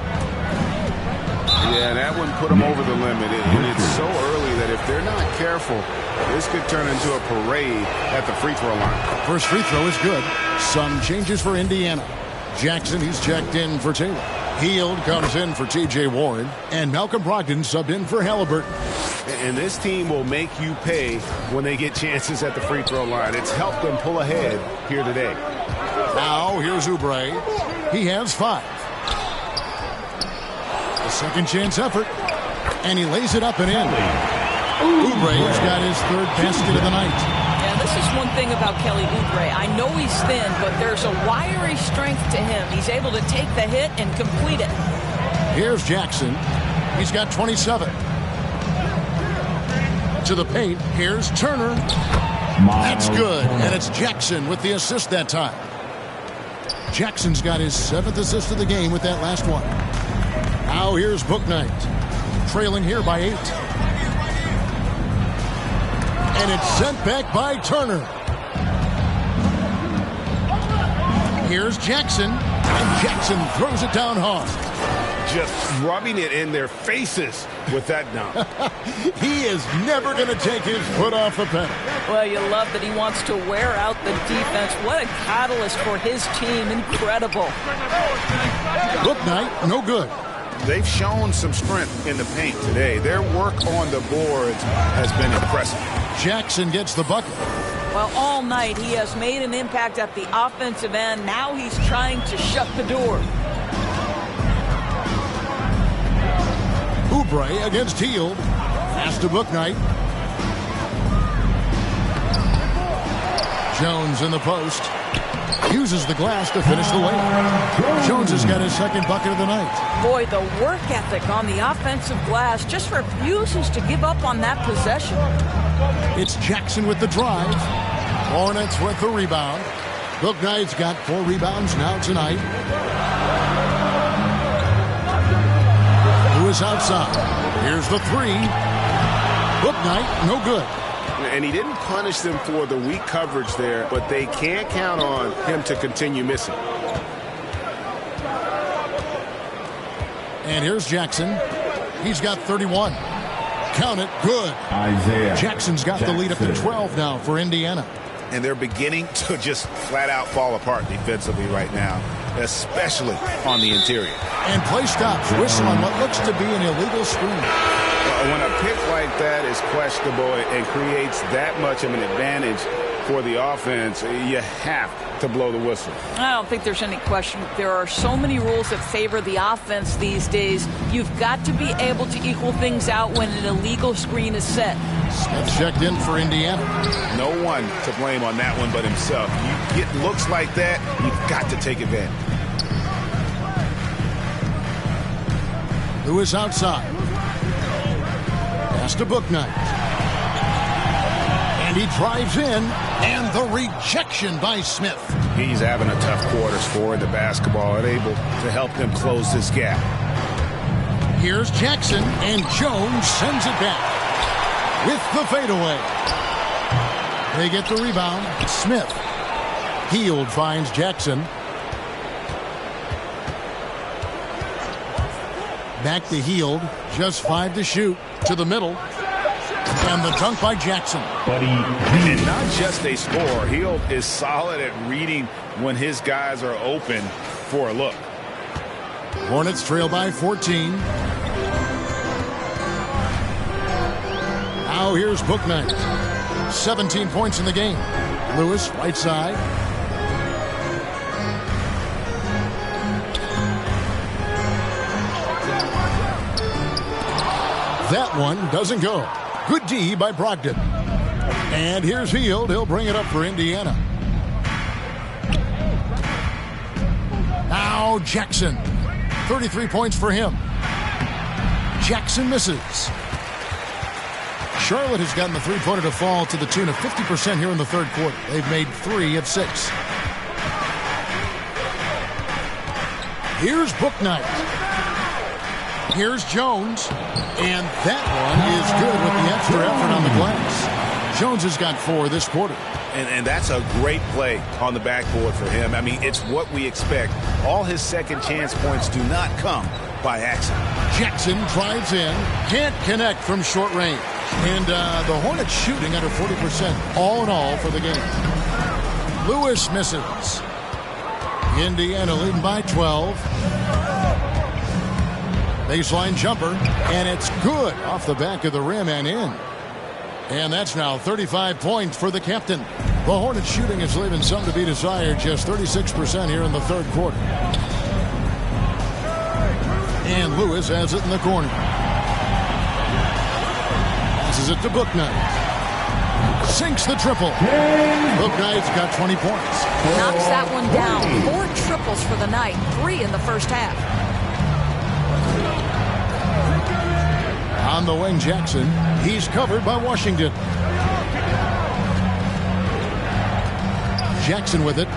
[SPEAKER 9] Yeah, that one put them over the limit. And it's so early that if they're not careful, this could turn into a parade at the free throw line.
[SPEAKER 7] First free throw is good. Some changes for Indiana. Jackson, he's checked in for Taylor. Hield comes in for T.J. Warren. And Malcolm Brogdon subbed in for Halliburton.
[SPEAKER 9] And this team will make you pay when they get chances at the free throw line. It's helped them pull ahead here today.
[SPEAKER 7] Now, here's Oubre. He has 5. A second chance effort. And he lays it up and in. Oubre's got his 3rd basket of the night.
[SPEAKER 10] Yeah, this is one thing about Kelly Oubre. I know he's thin, but there's a wiry strength to him. He's able to take the hit and complete it.
[SPEAKER 7] Here's Jackson. He's got 27. To the paint. Here's Turner. That's good. And it's Jackson with the assist that time. Jackson's got his 7th assist of the game with that last one. Now here's Bouknight. Trailing here by 8. And it's sent back by Turner. Here's Jackson. And Jackson throws it down hard.
[SPEAKER 11] Just rubbing it in their faces with that dunk.
[SPEAKER 7] He is never going to take his foot off the pedal.
[SPEAKER 10] Well, you love that he wants to wear out the defense. What a catalyst for his team. Incredible.
[SPEAKER 7] Bouknight, no good.
[SPEAKER 9] They've shown some strength in the paint today. Their work on the boards has been impressive.
[SPEAKER 7] Jackson gets the bucket.
[SPEAKER 10] Well, all night he has made an impact at the offensive end. Now he's trying to shut the door.
[SPEAKER 7] Oubre against Hield. Pass to Bouknight. Jones in the post. Uses the glass to finish the layup. Jones has got his 2nd bucket of the night.
[SPEAKER 10] Boy, the work ethic on the offensive glass just refuses to give up on that possession.
[SPEAKER 7] It's Jackson with the drive. Hornets with the rebound. Bouknight's got 4 rebounds now tonight. Who is outside? Here's the 3. Bouknight, no good.
[SPEAKER 9] and he didn't punish them for the weak coverage there, but they can't count on him to continue missing.
[SPEAKER 7] And here's Jackson. He's got 31. Count it, good. Jackson's got the lead up to 12 now for Indiana.
[SPEAKER 9] And they're beginning to just flat out fall apart defensively right now, especially on the interior.
[SPEAKER 7] And play stops. Whistle on what looks to be an illegal screen.
[SPEAKER 9] When a pick like that is questionable and creates that much of an advantage for the offense, you have to blow the whistle.
[SPEAKER 10] I don't think there's any question. There are so many rules that favor the offense these days. You've got to be able to equal things out when an illegal screen is set.
[SPEAKER 7] Smith checked in for Indiana.
[SPEAKER 9] No one to blame on that one but himself. You get looks like that, you've got to take advantage.
[SPEAKER 7] Lewis outside. Pass to Bouknight. And he drives in, and the rejection by Smith.
[SPEAKER 9] He's having a tough quarter scoring the basketball and able to help them close this gap.
[SPEAKER 7] Here's Jackson, and Jones sends it back with the fadeaway. They get the rebound. Smith. Hield finds Jackson. Back to Hield. Just 5 to shoot. To the middle. And the dunk by Jackson.
[SPEAKER 9] And not just a score. Hield is solid at reading when his guys are open for a look.
[SPEAKER 7] Hornets trail by 14. Now here's Bouknight. 17 points in the game. Lewis, right side. That one doesn't go. Good D by Brogdon. And here's Hield. He'll bring it up for Indiana. Now Jackson. 33 points for him. Jackson misses. Charlotte has gotten the three-pointer to fall to the tune of 50% here in the third quarter. They've made 3 of 6. Here's Bouknight. Here's Jones. And that one is good with the extra effort on the glass. Jones has got 4 this quarter.
[SPEAKER 9] And that's a great play on the backboard for him. I mean, it's what we expect. All his second chance points do not come by accident.
[SPEAKER 7] Jackson drives in. Can't connect from short range. And the Hornets shooting under 40% all in all for the game. Lewis misses. Indiana leading by 12. Baseline jumper, and it's good off the back of the rim and in. And that's now 35 points for the captain. The Hornets shooting is leaving some to be desired, just 36% here in the third quarter. And Lewis has it in the corner. Passes it to Bouknight. Sinks the triple. Bouknight's got 20 points.
[SPEAKER 10] Knocks that one down. 4 triples for the night, 3 in the first half.
[SPEAKER 7] On the wing, Jackson. He's covered by Washington. Jackson with it.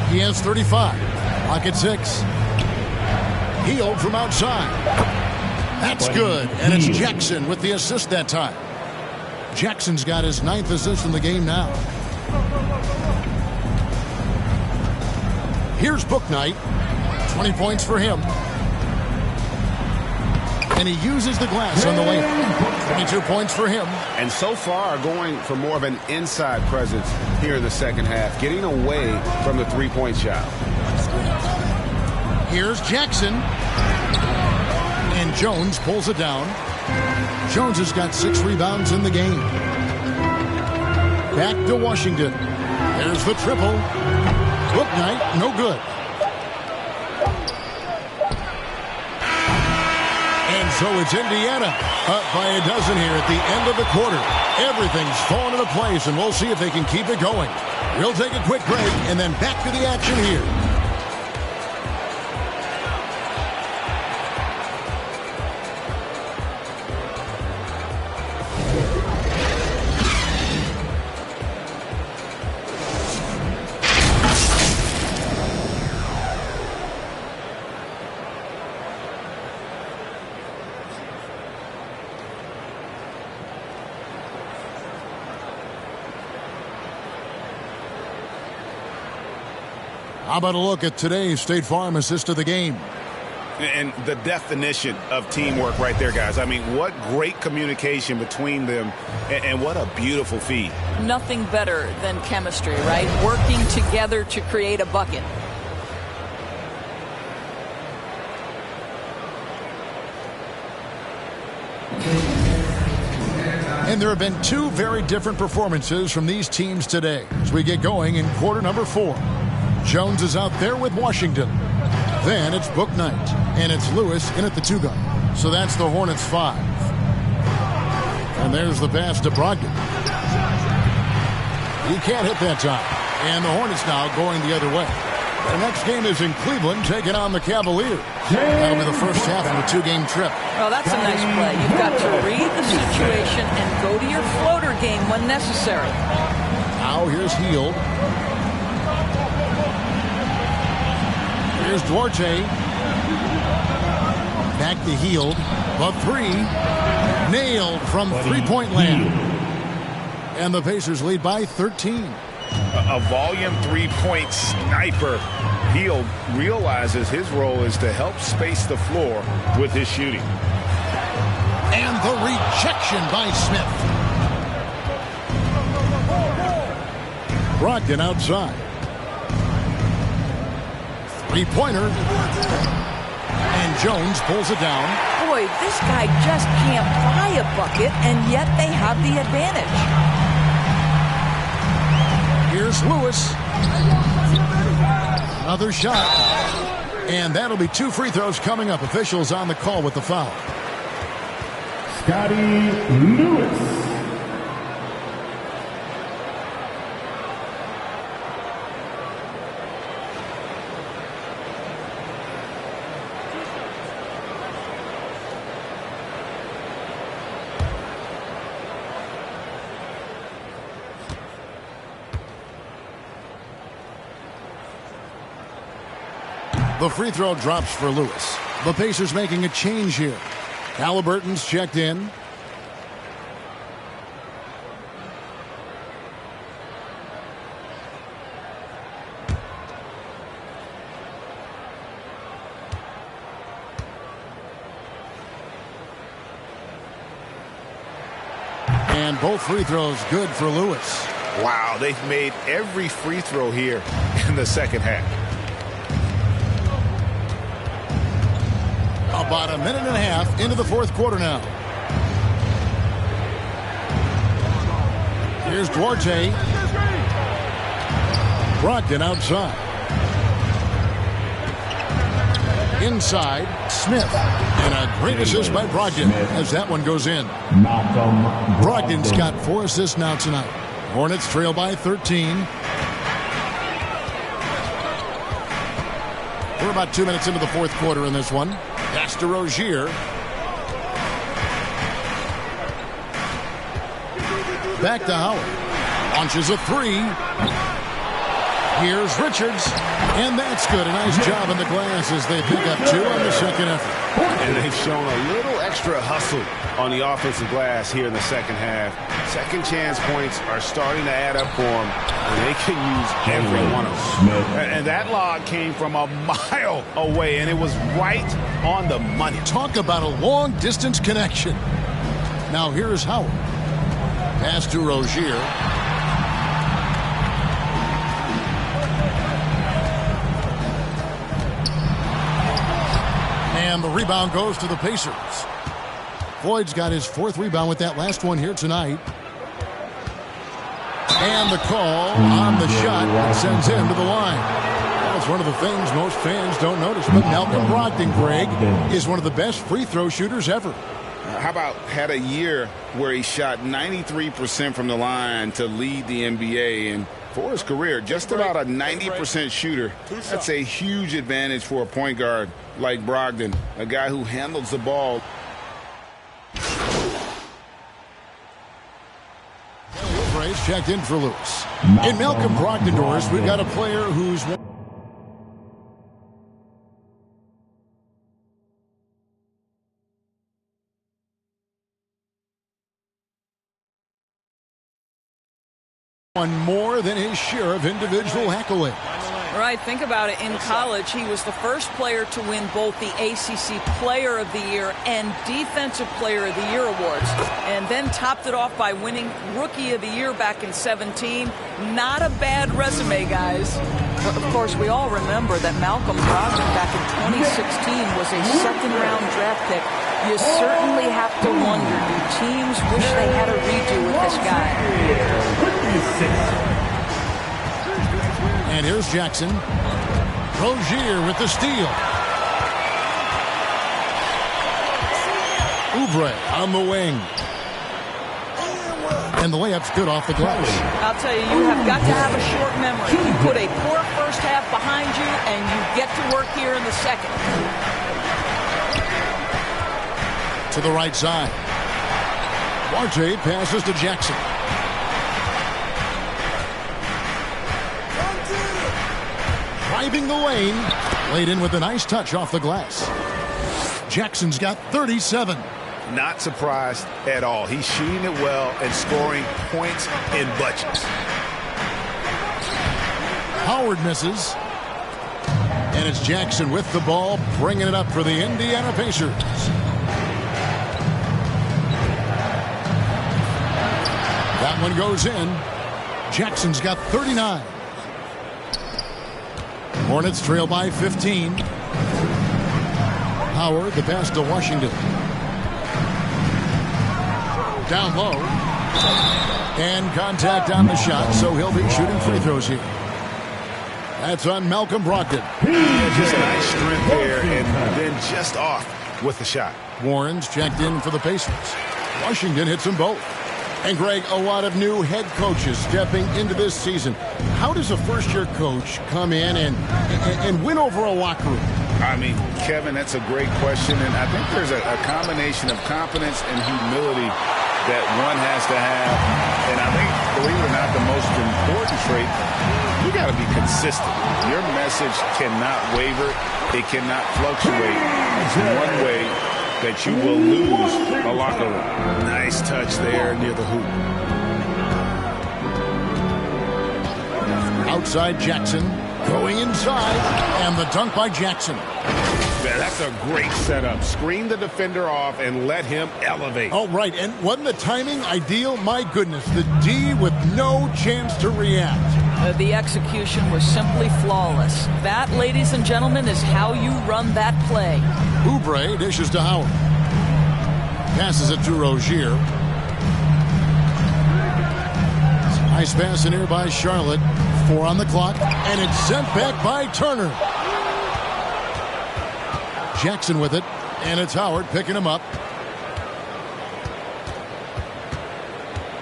[SPEAKER 7] He has 35. Clock at 6. Hield from outside. That's good. And it's Jackson with the assist that time. Jackson's got his 9th assist in the game now. Here's Bouknight. 20 points for him. And he uses the glass on the layup. 22 points for him.
[SPEAKER 9] And so far going for more of an inside presence here in the second half, getting away from the three-point shot.
[SPEAKER 7] Here's Jackson. And Jones pulls it down. Jones has got 6 rebounds in the game. Back to Washington. There's the triple. Bouknight, no good. And so it's Indiana up by a dozen here at the end of the quarter. Everything's fallen into place, and we'll see if they can keep it going. We'll take a quick break and then back to the action here. How about a look at today's State Farm assist of the game?
[SPEAKER 9] And the definition of teamwork right there, guys. I mean, what great communication between them, and what a beautiful feed.
[SPEAKER 10] Nothing better than chemistry, right? Working together to create a bucket.
[SPEAKER 7] And there have been two very different performances from these teams today as we get going in quarter number 4. Jones is out there with Washington. Then it's Book Knight, and it's Lewis in at the 2 guard. So that's the Hornets 5. And there's the pass to Brogdon. He can't hit that time. And the Hornets now going the other way. The next game is in Cleveland, taking on the Cavaliers. That'll be the first half of a 2-game trip.
[SPEAKER 10] Well, that's a nice play. You've got to read the situation and go to your floater game when necessary.
[SPEAKER 7] Now here's Hield. Here's Duarte. Back to Hield. The 3. Nailed from three-point land. And the Pacers lead by 13.
[SPEAKER 9] A volume 3-point sniper. Hield realizes his role is to help space the floor with his shooting.
[SPEAKER 7] And the rejection by Smith. Brogdon outside. 3-pointer. And Jones pulls it down.
[SPEAKER 10] Boy, this guy just can't buy a bucket, and yet they have the advantage.
[SPEAKER 7] Here's Lewis. Another shot. And that'll be 2 free throws coming up. Officials on the call with the foul.
[SPEAKER 13] Scotty Lewis.
[SPEAKER 7] The free throw drops for Lewis. The Pacers making a change here. Halliburton's checked in. And both free throws good for Lewis.
[SPEAKER 9] Wow, they've made every free throw here in the second half.
[SPEAKER 7] About a minute and a half into the fourth quarter now. Here's Duarte. Brogdon outside. Inside, Smith. And a great assist by Brogdon as that one goes in. Brogdon's got 4 assists now tonight. Hornets trail by 13. We're about 2 minutes into the fourth quarter in this one. Pass to Rozier. Back to Howard. Launches a 3. Here's Richards. And that's good. A nice job on the glass as they pick up 2 on the second effort.
[SPEAKER 9] And they've shown a little extra hustle on the offensive glass here in the second half. Second chance points are starting to add up for them, and they can use every one of them. And that log came from a mile away, and it was right on the money.
[SPEAKER 7] Talk about a long-distance connection. Now here's Howard. Pass to Rozier. And the rebound goes to the Pacers. Floyd's got his 4th rebound with that last one here tonight. And the call on the shot that sends him to the line. That's one of the things most fans don't notice. But Malcolm Brogdon, Greg, is one of the best free throw shooters ever.
[SPEAKER 9] How about had a year where he shot 93% from the line to lead the NBA, and for his career, just about a 90% shooter. That's a huge advantage for a point guard like Brogdon, a guy who handles the ball.
[SPEAKER 7] Brace checked in for Lewis. In Malcolm Brogdon doors, we've got a player who's won more than his share of individual accolades.
[SPEAKER 10] Right, think about it. In college, he was the first player to win both the ACC Player of the Year and Defensive Player of the Year awards, and then topped it off by winning Rookie of the Year back in 2017. Not a bad resume, guys. But of course, we all remember that Malcolm Brogdon back in 2016 was a second-round draft pick. You certainly have to wonder, do teams wish they had a redo with this guy?
[SPEAKER 7] And here's Jackson. Rozier with the steal. Oubre on the wing. And the layup's good off the glass.
[SPEAKER 10] I'll tell you, you have got to have a short memory. You put a poor first half behind you, and you get to work here in the second.
[SPEAKER 7] To the right side. Duarte passes to Jackson. Driving the lane. Laid in with a nice touch off the glass. Jackson's got 37.
[SPEAKER 11] Not surprised at all. He's shooting it well and scoring points in bunches.
[SPEAKER 7] Howard misses. And it's Jackson with the ball, bringing it up for the Indiana Pacers. That one goes in. Jackson's got 39. Hornets trail by 15. Howard, the pass to Washington. Down low. And contact on the shot, so he'll be shooting free throws here. That's on Malcolm Brogdon.
[SPEAKER 11] Yeah, just nice strength there, and then just off with the shot.
[SPEAKER 7] Warren's checked in for the Pacers. Washington hits them both. And, Greg, a lot of new head coaches stepping into this season. How does a first-year coach come in and win over a locker room?
[SPEAKER 11] I mean, Kevin, that's a great question, and I think there's a combination of confidence and humility that one has to have. And I think, believe it or not, the most important trait, you got to be consistent. Your message cannot waver. It cannot fluctuate. It's one way that you will lose a locker room. Nice touch there near the hoop.
[SPEAKER 7] Outside Jackson, going inside, and the dunk by Jackson.
[SPEAKER 11] That's a great setup. Screen the defender off and let him elevate.
[SPEAKER 7] Oh, right, and wasn't the timing ideal? My goodness, the D with no chance to react.
[SPEAKER 10] The execution was simply flawless. That, ladies and gentlemen, is how you run that play.
[SPEAKER 7] Oubre dishes to Howard. Passes it to Rozier. Nice pass in here by Charlotte. 4 on the clock, and it's sent back by Turner. Jackson with it, and it's Howard picking him up.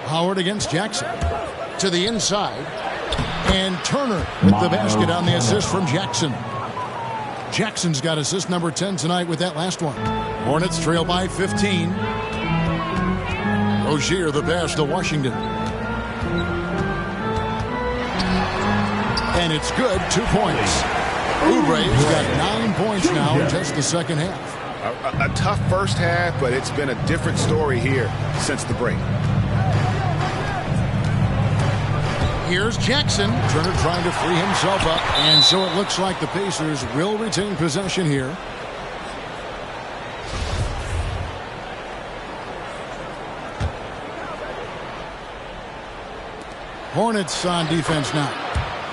[SPEAKER 7] Howard against Jackson. To the inside. And Turner with the basket on the assist from Jackson. Jackson's got assist number 10 tonight with that last one. Hornets trail by 15. Rozier the pass to Washington. And it's good, 2 points. Oubre's got 9 points now in just the second half.
[SPEAKER 11] A tough first half, but it's been a different story here since the break.
[SPEAKER 7] Here's Jackson. Turner trying to free himself up. And so it looks like the Pacers will retain possession here. Hornets on defense now.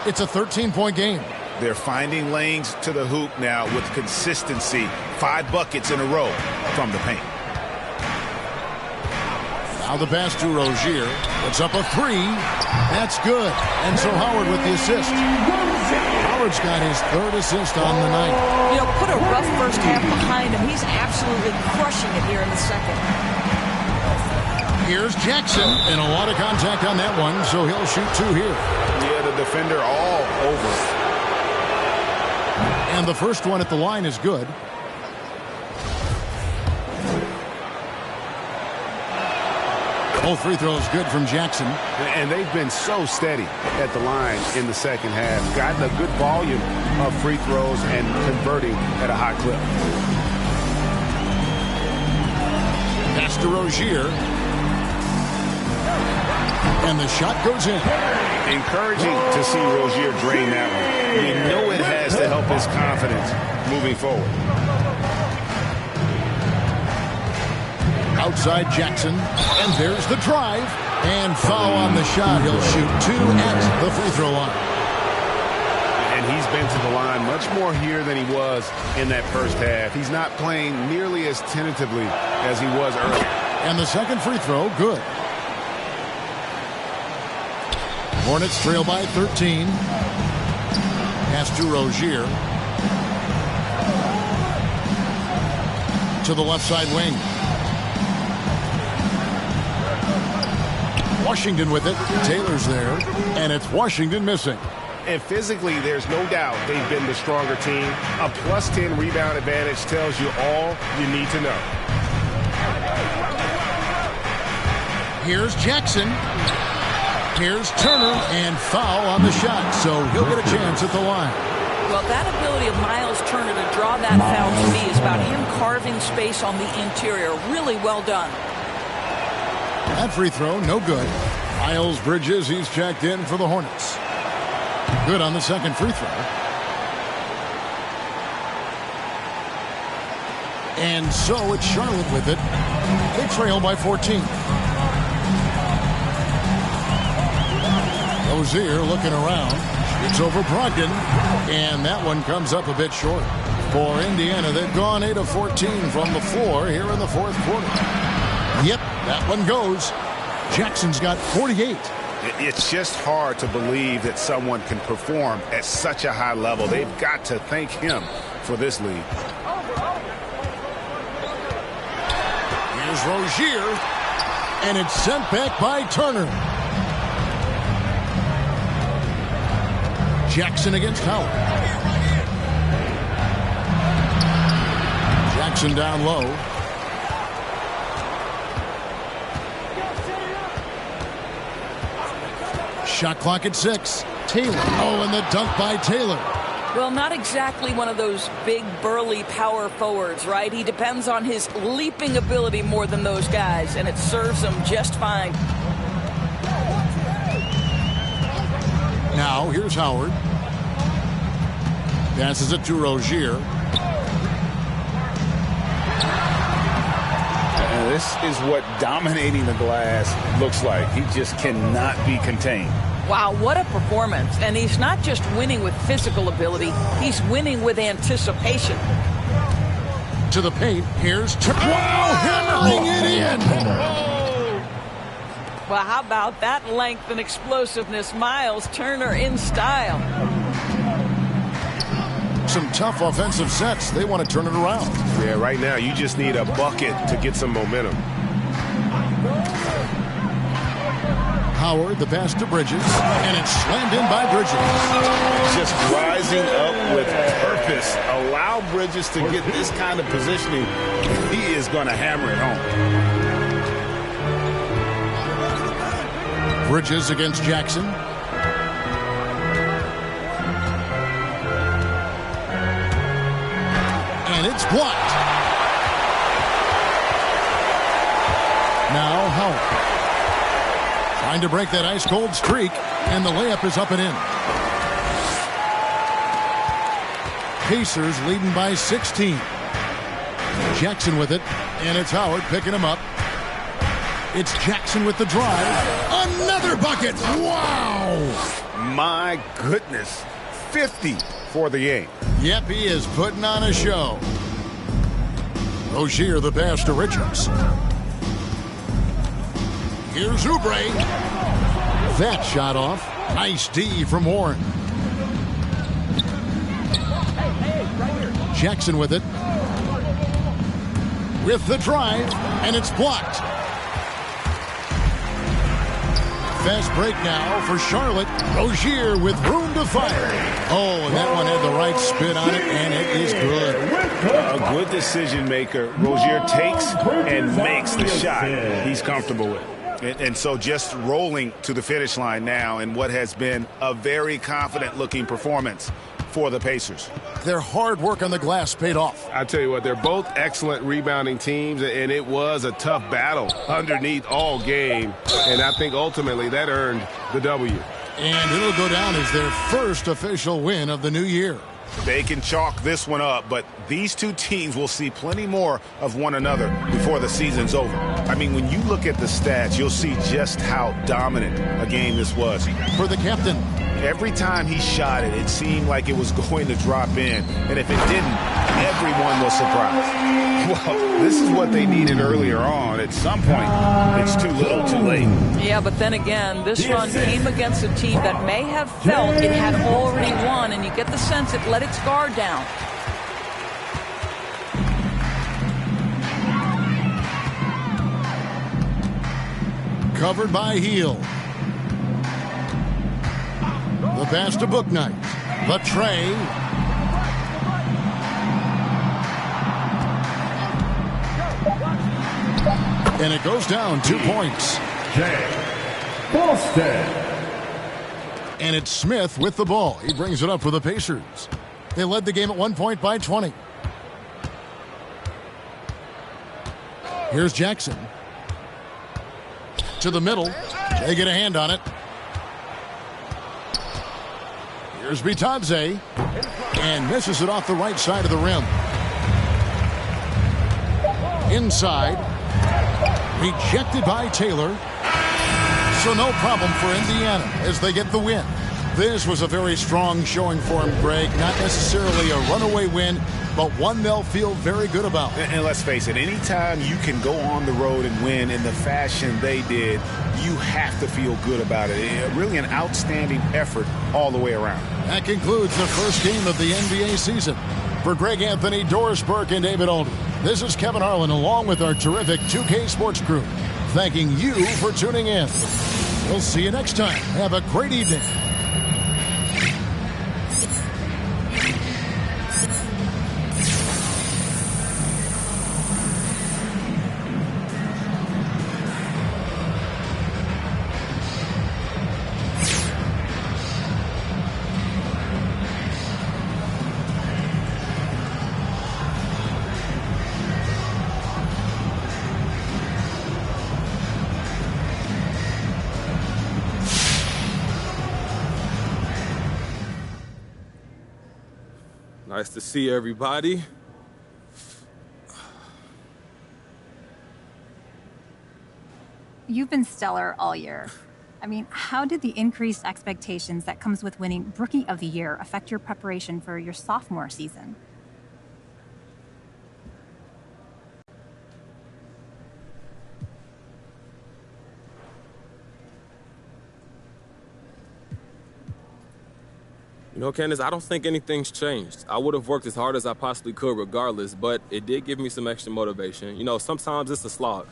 [SPEAKER 7] It's a 13-point game.
[SPEAKER 11] They're finding lanes to the hoop now with consistency. 5 buckets in a row from the paint.
[SPEAKER 7] Now the pass to Rozier. It's up a 3. That's good. And so Howard with the assist. Howard's got his 3rd assist on the night.
[SPEAKER 10] You know, put a rough first half behind him. He's absolutely crushing it here in the second.
[SPEAKER 7] Here's Jackson. And a lot of contact on that one, so he'll shoot 2 here.
[SPEAKER 11] Yeah, the defender all over.
[SPEAKER 7] And the first one at the line is good. Both free throws good from Jackson.
[SPEAKER 11] And they've been so steady at the line in the second half. Gotten a good volume of free throws and converting at a high clip.
[SPEAKER 7] Pass to Rozier. And the shot goes in.
[SPEAKER 11] Encouraging to see Rozier drain that one.
[SPEAKER 9] you know it has to help his confidence moving forward.
[SPEAKER 7] Outside Jackson, and there's the drive. And foul on the shot. He'll shoot 2 at the free throw line.
[SPEAKER 9] And he's been to the line much more here than he was in that first half. He's not playing nearly as tentatively as he was earlier.
[SPEAKER 7] And the second free throw, good. Hornets trail by 13. Pass to Rozier. To the left side wing. Washington with it. Taylor's there. And it's Washington missing.
[SPEAKER 13] And physically, there's no doubt they've been the stronger team. A +10 rebound advantage tells you all you need to know.
[SPEAKER 7] Here's Jackson. Here's Turner. And foul on the shot. So he'll get a chance at the line.
[SPEAKER 10] Well, that ability of Miles Turner to draw that foul to me is about him carving space on the interior. Really well done.
[SPEAKER 7] That free throw, no good. Miles Bridges, he's checked in for the Hornets. Good on the second free throw. And so it's Charlotte with it. They trail by 14. Rozier looking around. It's over Brogdon. And that one comes up a bit short. For Indiana, they've gone 8 of 14 from the floor here in the fourth quarter. Yep, that one goes. Jackson's got 48.
[SPEAKER 9] It's just hard to believe that someone can perform at such a high level. They've got to thank him for this lead.
[SPEAKER 7] Here's Rozier, and it's sent back by Turner. Jackson against Howard. Jackson down low. Shot clock at 6. Taylor. Oh, and the dunk by Taylor.
[SPEAKER 10] Well, not exactly one of those big, burly power forwards, right? He depends on his leaping ability more than those guys, and it serves him just fine.
[SPEAKER 7] Now, here's Howard. Passes it to Rozier.
[SPEAKER 9] And this is what dominating the glass looks like. He just cannot be contained.
[SPEAKER 10] Wow, what a performance. And he's not just winning with physical ability, he's winning with anticipation.
[SPEAKER 7] To the paint, here's wow, hammering it in.
[SPEAKER 10] Well, how about that length and explosiveness? Miles Turner in style.
[SPEAKER 7] Some tough offensive sets. They want to turn it around.
[SPEAKER 13] Yeah, right now you just need a bucket to get some momentum.
[SPEAKER 7] Howard, the pass to Bridges, and it's slammed in by Bridges.
[SPEAKER 9] Just rising up with purpose. Allow Bridges to get this kind of positioning. He is going to hammer it home.
[SPEAKER 7] Bridges against Jackson. And it's blocked. Now Howard. Trying to break that ice-cold streak, and the layup is up and in. Pacers leading by 16. Jackson with it, and it's Howard picking him up. It's Jackson with the drive. Another bucket! Wow!
[SPEAKER 9] My goodness. 50 for the game.
[SPEAKER 7] Yep, he is putting on a show. Rozier the pass to Richards. Here's Oubre. That shot off. Nice D from Warren. Jackson with it. With the drive, and it's blocked. Fast break now for Charlotte. Rozier with room to fire. Oh, and that one had the right spin on it, and it is good.
[SPEAKER 9] A good decision maker. Rozier takes and makes the shot he's comfortable with. And so just rolling to the finish line now in what has been a very confident-looking performance for the Pacers.
[SPEAKER 7] Their hard work on the glass paid off.
[SPEAKER 13] I tell you what, they're both excellent rebounding teams, and it was a tough battle underneath all game. And I think ultimately that earned the W.
[SPEAKER 7] And it'll go down as their first official win of the new year.
[SPEAKER 11] They can chalk this one up, but these two teams will see plenty more of one another before the season's over. I mean, when you look at the stats, you'll see just how dominant a game this was.
[SPEAKER 7] For the captain,
[SPEAKER 11] every time he shot it, it seemed like it was going to drop in. And if it didn't, everyone was surprised. Well, this is what they needed earlier on. At some point, it's too little, too late.
[SPEAKER 10] Yeah, but then again, this run came against a team that may have felt it had already won, and you get the sense it let its guard down.
[SPEAKER 7] covered by Heel. The pass to Book Knight. The tray. And it goes down 2 points. Boston. And it's Smith with the ball. He brings it up for the Pacers. They led the game at 1 point by 20. Here's Jackson. To the middle. They get a hand on it. Here's Bitadze. And misses it off the right side of the rim. Inside. Rejected by Taylor. So no problem for Indiana as they get the win. This was a very strong showing for him, Greg. Not necessarily a runaway win, but one they'll feel very good about.
[SPEAKER 11] And let's face it, anytime you can go on the road and win in the fashion they did, you have to feel good about it. Really an outstanding effort all the way around.
[SPEAKER 7] That concludes the first game of the NBA season. For Greg Anthony, Doris Burke, and David Aldridge, this is Kevin Harlan along with our terrific 2K Sports crew, thanking you for tuning in. We'll see you next time. Have a great evening.
[SPEAKER 14] Nice to see everybody.
[SPEAKER 15] You've been stellar all year. I mean, how did the increased expectations that comes with winning Rookie of the Year affect your preparation for your sophomore season?
[SPEAKER 14] You know, Candace, I don't think anything's changed. I would have worked as hard as I possibly could regardless, but it did give me some extra motivation. You know, sometimes it's a slog.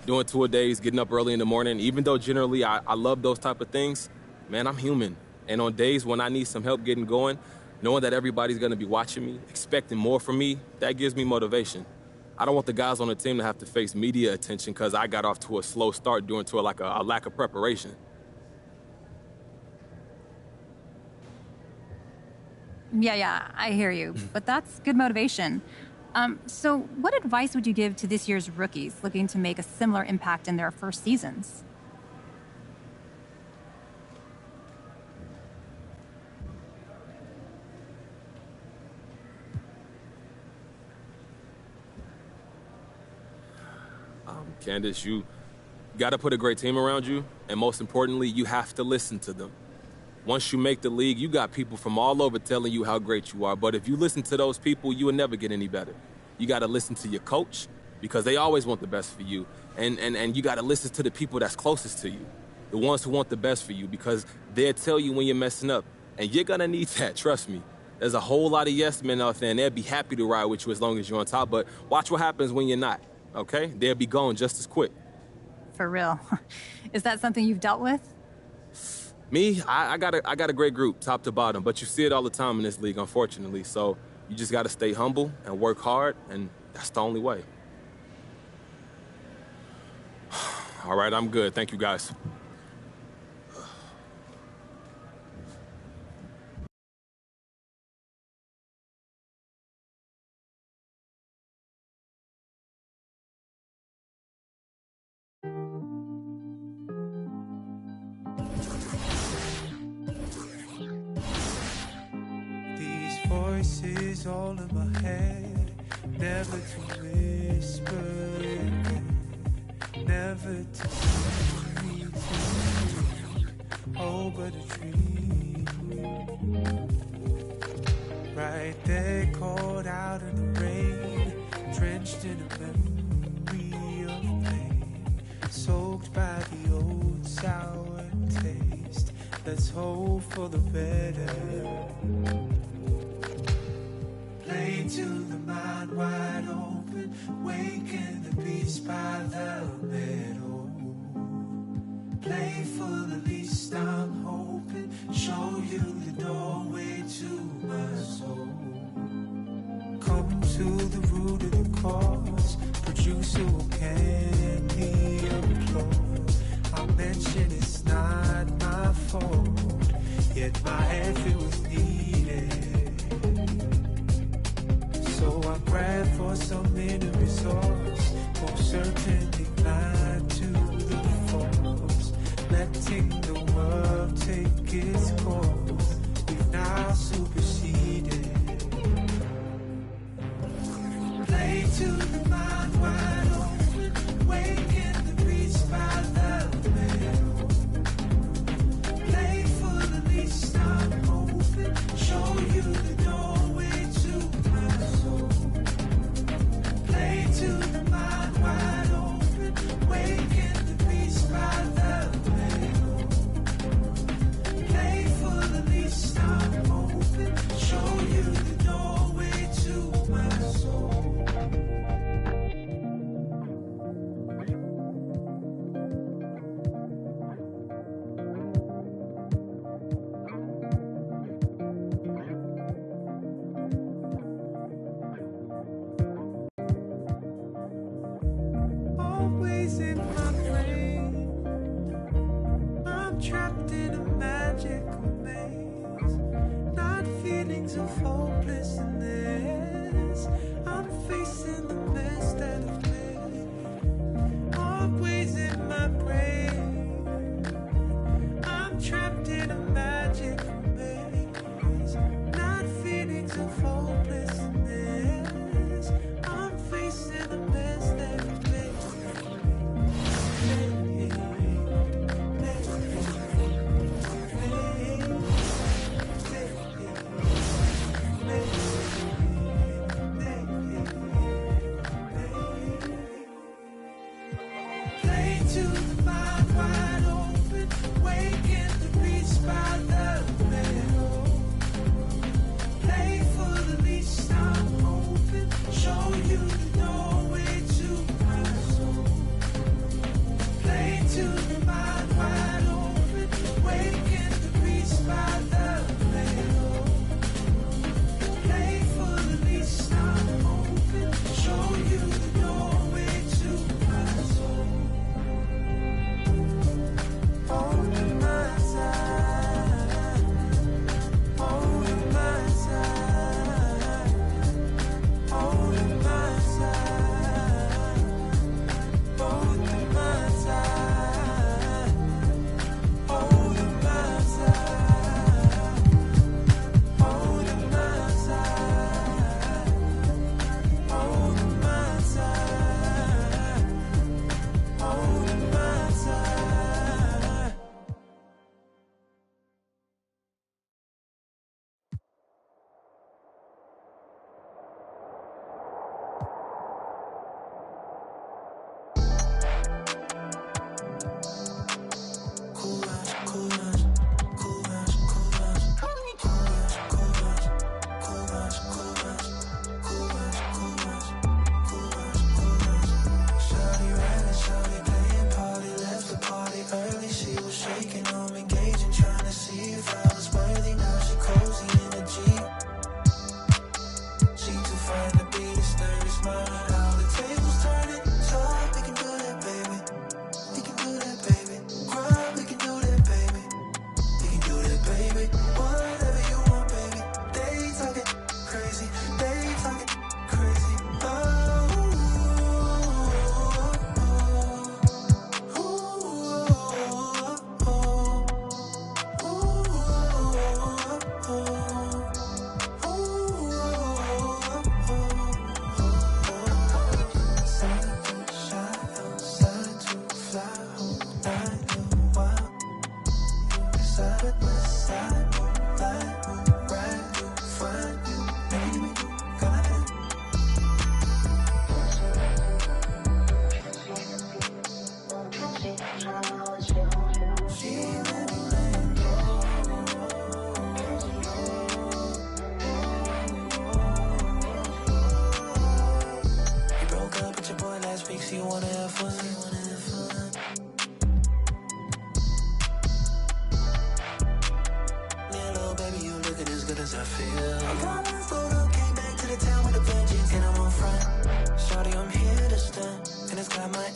[SPEAKER 14] Doing two-a-days, getting up early in the morning, even though generally I love those type of things, man, I'm human. And on days when I need some help getting going, knowing that everybody's going to be watching me, expecting more from me, that gives me motivation. I don't want the guys on the team to have to face media attention because I got off to a slow start due to a lack of preparation.
[SPEAKER 15] Yeah, I hear you. But that's good motivation. So what advice would you give to this year's rookies looking to make a similar impact in their first seasons?
[SPEAKER 14] Candace, you got to put a great team around you, and most importantly, you have to listen to them. Once you make the league, you got people from all over telling you how great you are. But if you listen to those people, you will never get any better. You got to listen to your coach because they always want the best for you. And you got to listen to the people that's closest to you, the ones who want the best for you because they'll tell you when you're messing up. And you're going to need that, trust me. There's a whole lot of yes men out there, and they'll be happy to ride with you as long as you're on top. But watch what happens when you're not, okay? They'll be gone just as quick.
[SPEAKER 15] For real. Is that something you've dealt with?
[SPEAKER 14] Me, I got a great group, top to bottom, but you see it all the time in this league, unfortunately. So you just got to stay humble and work hard, and that's the only way. All right, I'm good. Thank you, guys.
[SPEAKER 16] voices all in my head, never to whisper again, never to tell me to oh, but a dream. Right there, caught out in the rain, drenched in a memory of pain, soaked by the old sour taste. Let's hope for the better. Play to the mind wide open, waken the beast by the middle. Play for the least I'm hoping, show you the doorway to my soul. Come to the root of the cause, producer will candy applause. I mention it's not my fault, yet my effort was needed. So I grab for some inner resource, most certainly blind to the force, letting the world take its course. We've now superseded. Play to the mind wide open, waken the beast by the middle. Play for the least I'm hoping, show you the doorway to my soul. Play to the mind wide open, waken the beast by the middle. Play for the least I'm hoping, show you the doorway to my soul.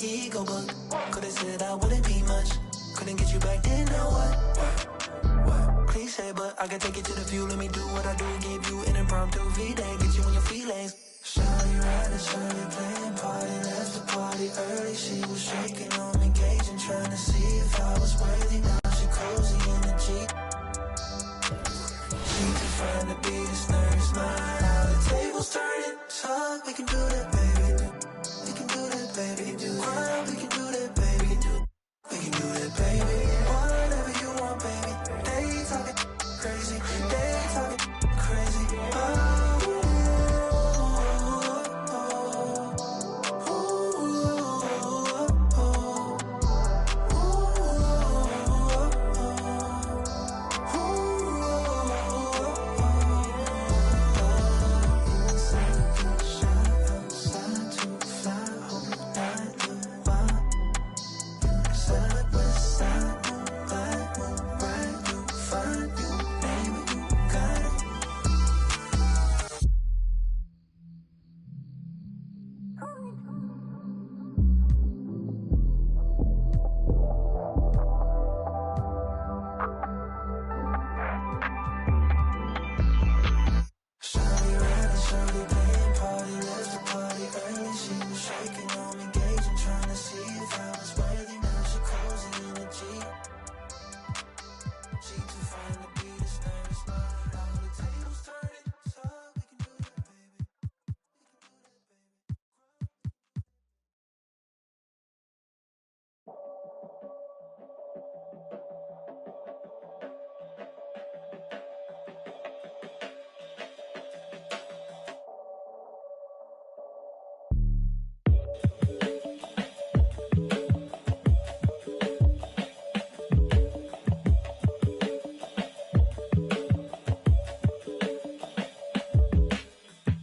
[SPEAKER 16] ego, but could've said I wouldn't be much. Couldn't get you back then, now what? Cliche, but I can take it to the view. Let me do what I do, give you an impromptu V-Day, get you in your feelings. Shawty riding, shawty playing party, left the party early. She was shaking on me, gauging, trying to see if I was worthy. Now she cozy in the Jeep. She too fine to be this nervous mind. Now the tables turning, so we can do that, baby. We can do that, baby. Why we can do that, baby. We can do that, baby. Whatever you want, baby. They talking crazy. They talking crazy.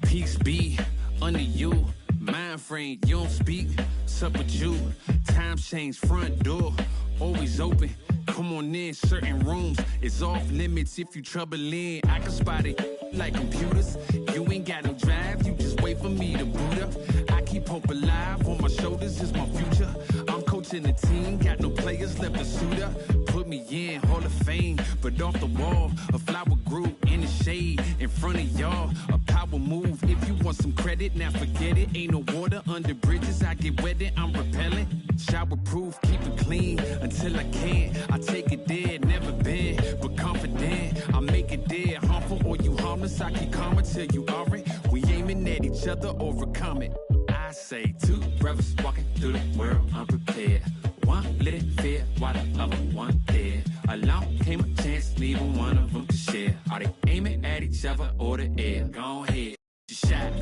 [SPEAKER 17] Peace be under you, mind frame, you don't speak, sup with you, time change, front door, always open, come on in, certain rooms, it's off limits if you troubling, I can spot it like computers, you ain't got no drive, you just wait for me to boot up, I keep hope alive, on my shoulders is my future, I'm coaching the team, got no players left to suit up, put me in, Hall of Fame, but off the wall, a flower grew in the shade, in front of y'all, a power move, if you want some credit, now forget it, ain't no water under bridges, I get wetted, I'm repellent, shower proof, keep it clean, until I can't, I take it there, never been, but confident, I make it there, harmful or you harmless, I keep calm until you aren't, we aiming at each other, overcome it, I say two brothers walking through the world unprepared, one lit fear while the other one dead, along came a chance, neither one of them to share, are they aiming at each other or the air, go ahead, just shot,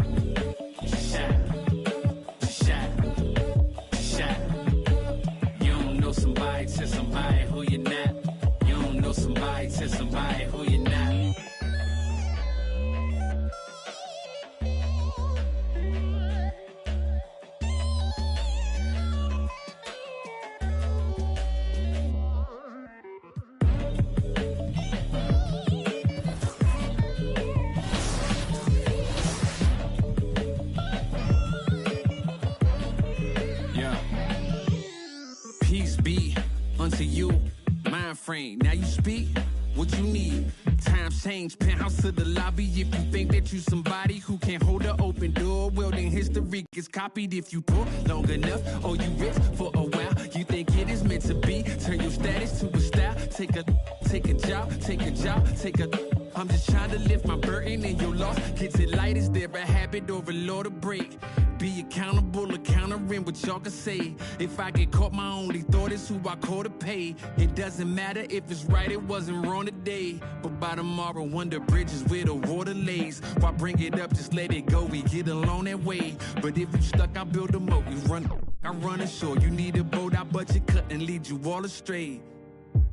[SPEAKER 17] just shot, just shot, just shot, you don't know somebody, tell somebody who you're not, you don't know somebody, tell somebody who you're not. Peace be unto you, mind frame. Now you speak what you need. Times change, penthouse to the lobby. If you think that you somebody who can't hold an open door, well then history gets copied. If you poor long enough, or you rich for a while, you think it is meant to be. Turn your status to a style. Take a job, take a job, take a. I'm just trying to lift my burden and your loss. Gets it light, is there a habit or a law to break? Be accountable, countering what y'all can say. If I get caught, my only thought is who I call to pay. It doesn't matter if it's right, it wasn't wrong today. But by tomorrow, wonder bridges where the water lays. Why bring it up, just let it go, we get along that way. But if you stuck, I build a moat, we run. I run ashore, you need a boat, I budget cut and lead you all astray.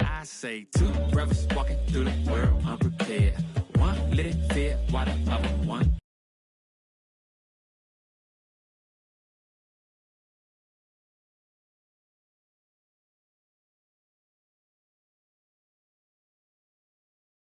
[SPEAKER 17] I say two brothers walking through the world unprepared. One lit fear while the other one